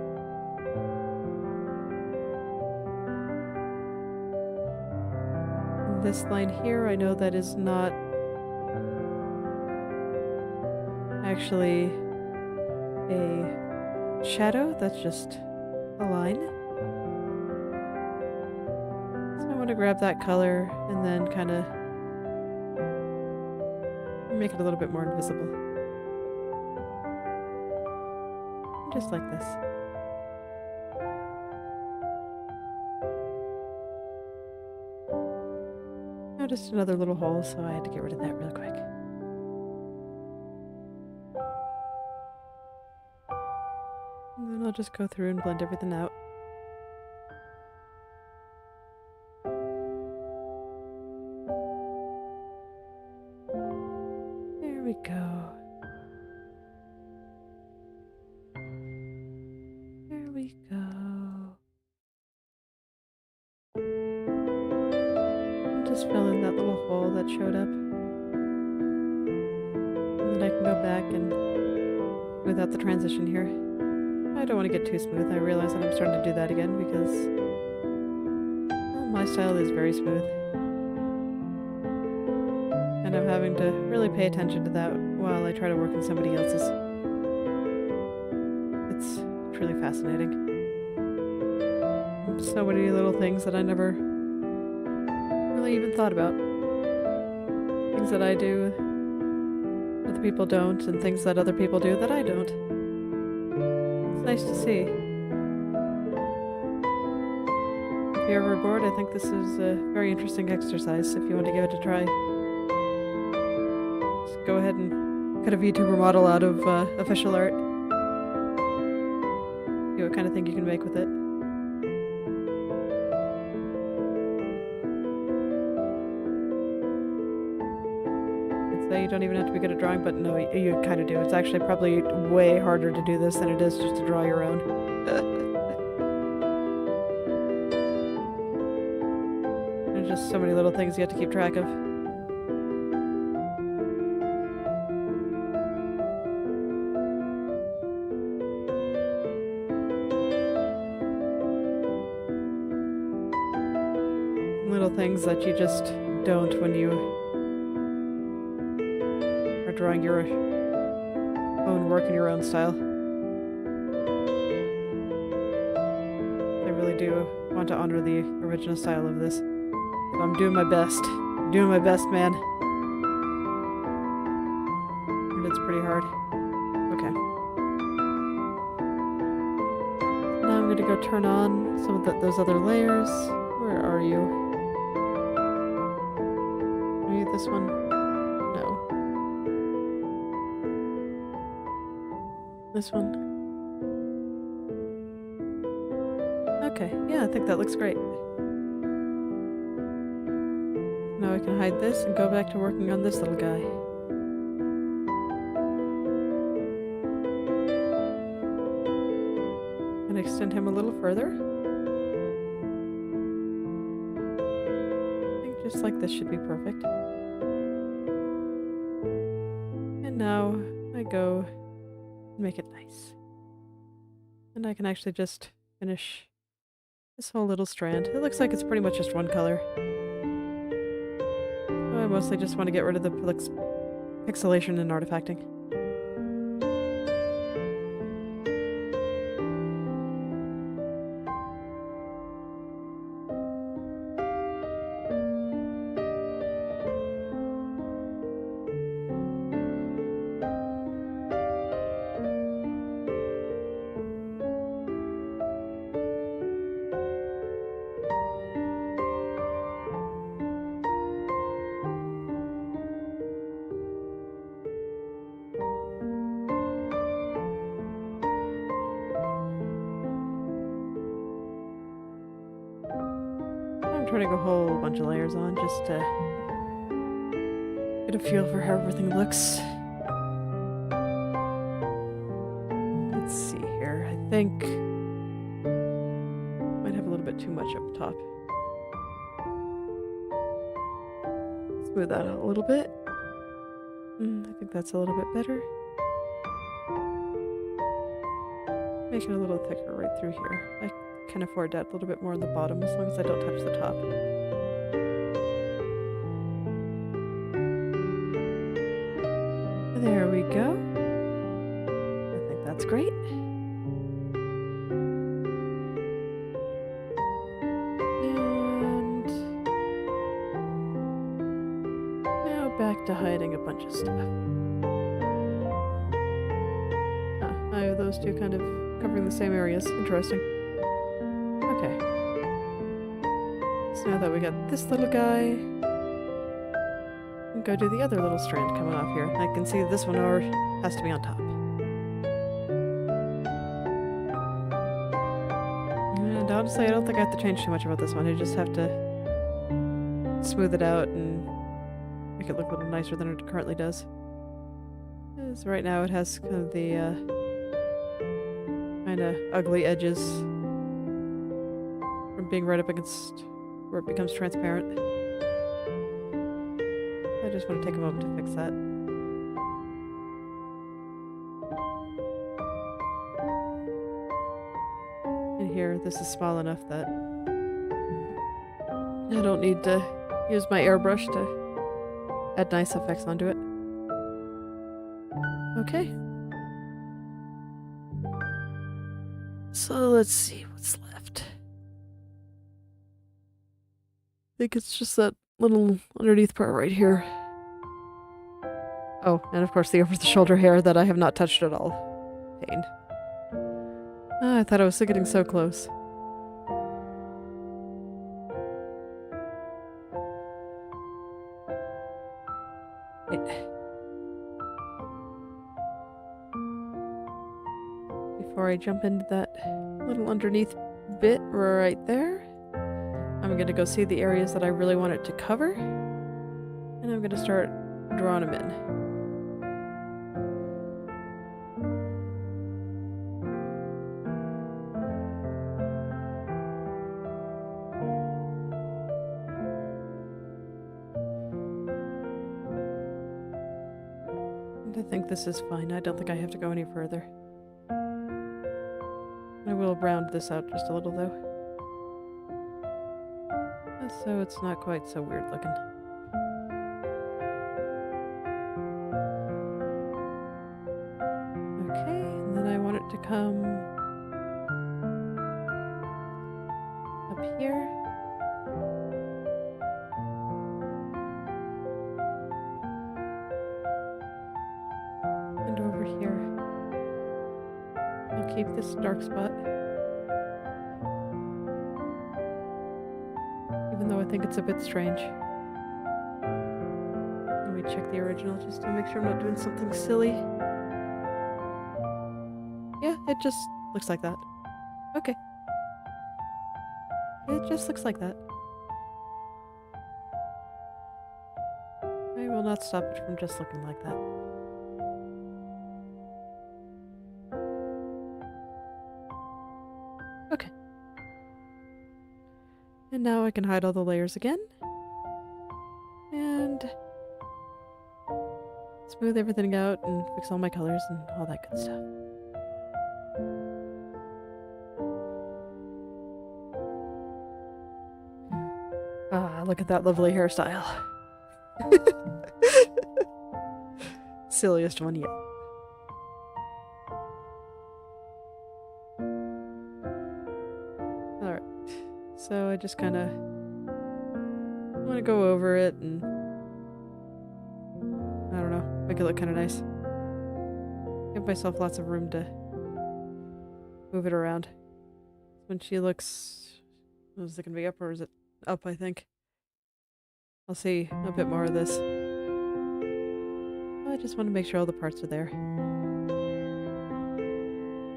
Speaker 1: And this line here, I know that is not actually a shadow, that's just a line. To grab that color and then kind of make it a little bit more invisible. Just like this. Now just another little hole, so I had to get rid of that real quick. And then I'll just go through and blend everything out. There we go. There we go. I'll just fill in that little hole that showed up. And then I can go back and smooth out the transition here. I don't want to get too smooth. I realize that I'm starting to do that again because, well, my style is very smooth. And I'm having to really pay attention to that while I try to work in somebody else's. It's truly fascinating. So many little things that I never really even thought about. Things that I do, other people don't, and things that other people do that I don't. It's nice to see. If you're ever bored, I think this is a very interesting exercise if you want to give it a try. Go ahead and cut a VTuber model out of official art. See what kind of thing you can make with it. I'd say you don't even have to be good at drawing, but no, you kind of do. It's actually probably way harder to do this than it is just to draw your own. There's just so many little things you have to keep track of. Little things that you just don't when you are drawing your own work in your own style. I really do want to honor the original style of this. But I'm doing my best. I'm doing my best, man. And it's pretty hard. Okay. Now I'm gonna go turn on some of those other layers. Where are you? Maybe this one? No. This one? Okay, yeah, I think that looks great. Now I can hide this and go back to working on this little guy. And extend him a little further. I think just like this should be perfect. And now I go and make it nice. And I can actually just finish this whole little strand. It looks like it's pretty much just one color. I mostly just want to get rid of the pixelation and artifacting. I'm turning a whole bunch of layers on just to get a feel for how everything looks. Let's see here. I think might have a little bit too much up top. Smooth that out a little bit. I think that's a little bit better. Make it a little thicker right through here. I can afford that a little bit more on the bottom as long as I don't touch the top. There we go. I think that's great. And now back to hiding a bunch of stuff. I have those two kind of covering the same areas. Interesting. Okay. So now that we got this little guy, go do the other little strand coming off here. I can see this one has to be on top. And honestly, I don't think I have to change too much about this one. I just have to smooth it out and make it look a little nicer than it currently does. Because right now it has kind of the kind of ugly edges from being right up against where it becomes transparent. I just want to take a moment to fix that. And here, this is small enough that I don't need to use my airbrush to add nice effects onto it. Okay. So let's see what's left. I think it's just that little underneath part right here. Oh, and of course the over-the-shoulder hair that I have not touched at all. Pain. I thought I was getting so close. Right. Before I jump into that little underneath bit right there, I'm gonna go see the areas that I really want it to cover, and I'm gonna start drawing them in. And I think this is fine. I don't think I have to go any further. I will round this out just a little, though. So it's not quite so weird looking. Okay, and then I want it to come up here. And over here. I'll keep this dark spot. Even though I think it's a bit strange. Let me check the original just to make sure I'm not doing something silly. Yeah, it just looks like that. Okay. It just looks like that. I will not stop it from just looking like that. Okay. And now I can hide all the layers again. And smooth everything out and fix all my colors and all that good stuff. Ah, look at that lovely hairstyle. Silliest one yet. Alright. So I just kind of want to go over it and I don't know, make it look kind of nice. Give myself lots of room to move it around. When she looks, is it going to be up or is it up, I think? I'll see a bit more of this. I just want to make sure all the parts are there.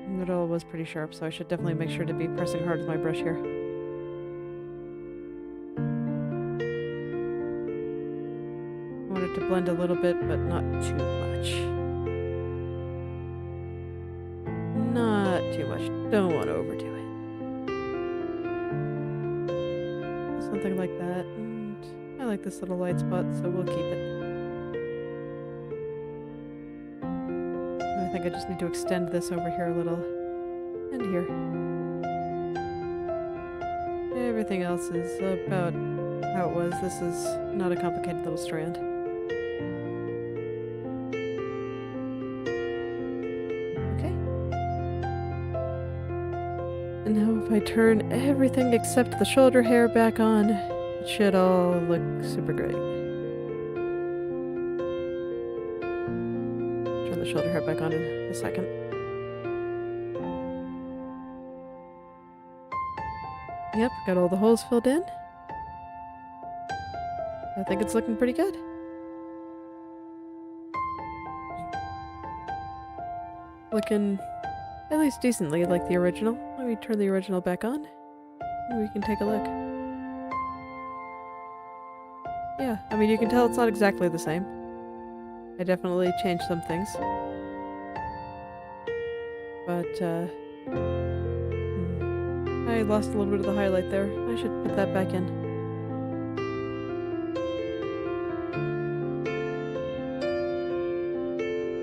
Speaker 1: And it all was pretty sharp, so I should definitely make sure to be pressing hard with my brush here. I want it to blend a little bit, but not too much. Not too much. Don't want to overdo it. Something like that. And I like this little light spot, so we'll keep it. I think I just need to extend this over here a little. And here. Everything else is about how it was. This is not a complicated little strand. Okay. And now if I turn everything except the shoulder hair back on, it should all look super great. Turn the shoulder hair back on in a second. Yep, got all the holes filled in. I think it's looking pretty good. Looking at least decently like the original. Let me turn the original back on and we can take a look. Yeah, I mean you can tell it's not exactly the same. I definitely changed some things. But I lost a little bit of the highlight there. I should put that back in.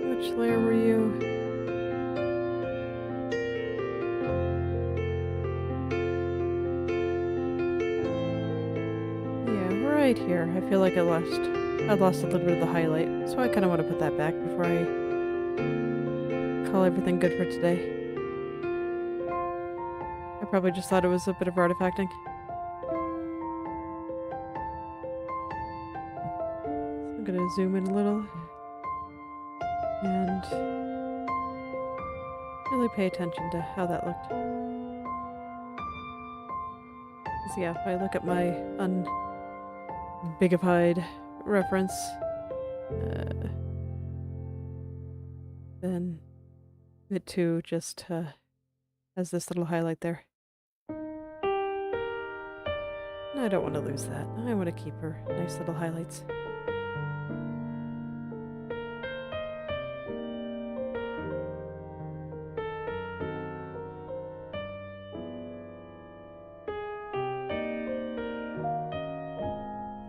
Speaker 1: Which layer were you? Yeah, right here. I feel like I lost a little bit of the highlight. So I kind of want to put that back before I call everything good for today. I probably just thought it was a bit of artifacting. So I'm gonna zoom in a little and really pay attention to how that looked. So yeah, if I look at my unbigified reference, then it too just has this little highlight there. I don't want to lose that. I want to keep her nice little highlights.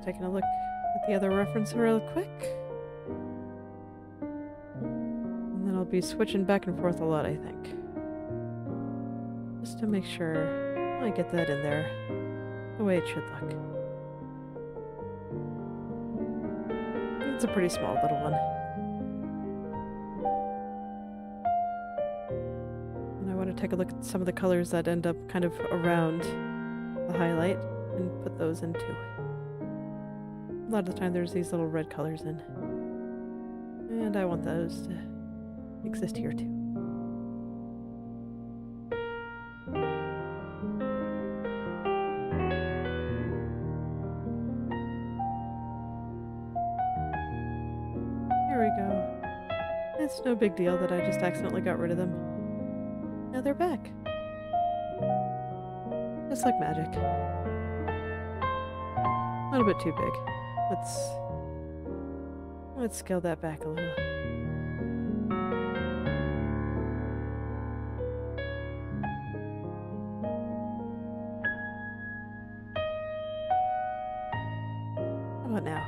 Speaker 1: Taking a look at the other reference real quick. be switching back and forth a lot, I think. Just to make sure I get that in there the way it should look. It's a pretty small little one. And I want to take a look at some of the colors that end up kind of around the highlight and put those in too. A lot of the time there's these little red colors in. And I want those to exist here too. There we go. It's no big deal that I just accidentally got rid of them. Now they're back. Just like magic. A little bit too big. Let's scale that back a little. How about now?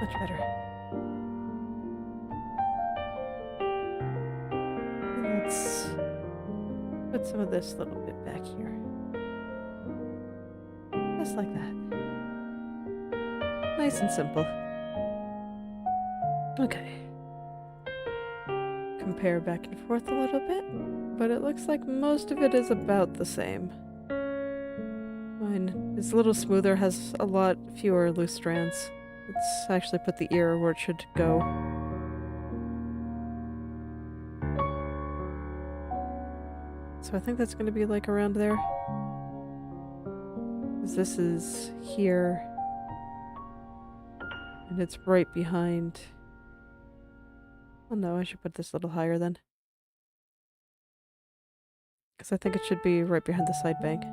Speaker 1: Much better. And let's put some of this little bit back here. Just like that. Nice and simple. Okay. Compare back and forth a little bit, but it looks like most of it is about the same. Mine is a little smoother, has a lot fewer loose strands. Let's actually put the ear where it should go. So I think that's going to be like around there. 'Cause this is here. And it's right behind. Oh no, I should put this a little higher then. Because I think it should be right behind the side bank.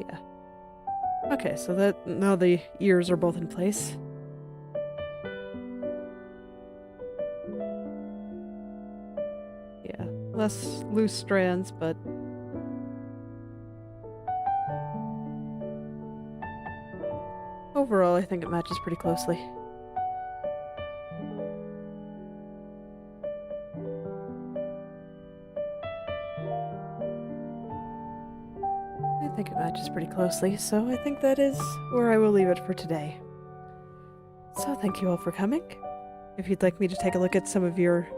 Speaker 1: Yeah. Okay, so that now the ears are both in place. Yeah, less loose strands, but overall I think it matches pretty closely. I think it matches pretty closely, so I think that is where I will leave it for today. So thank you all for coming. If you'd like me to take a look at some of your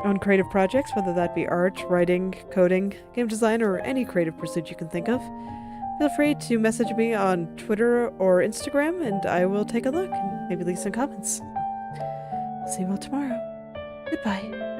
Speaker 1: own creative projects, whether that be art, writing, coding, game design, or any creative pursuit you can think of, feel free to message me on Twitter or Instagram, and I will take a look and maybe leave some comments. I'll see you all tomorrow. Goodbye.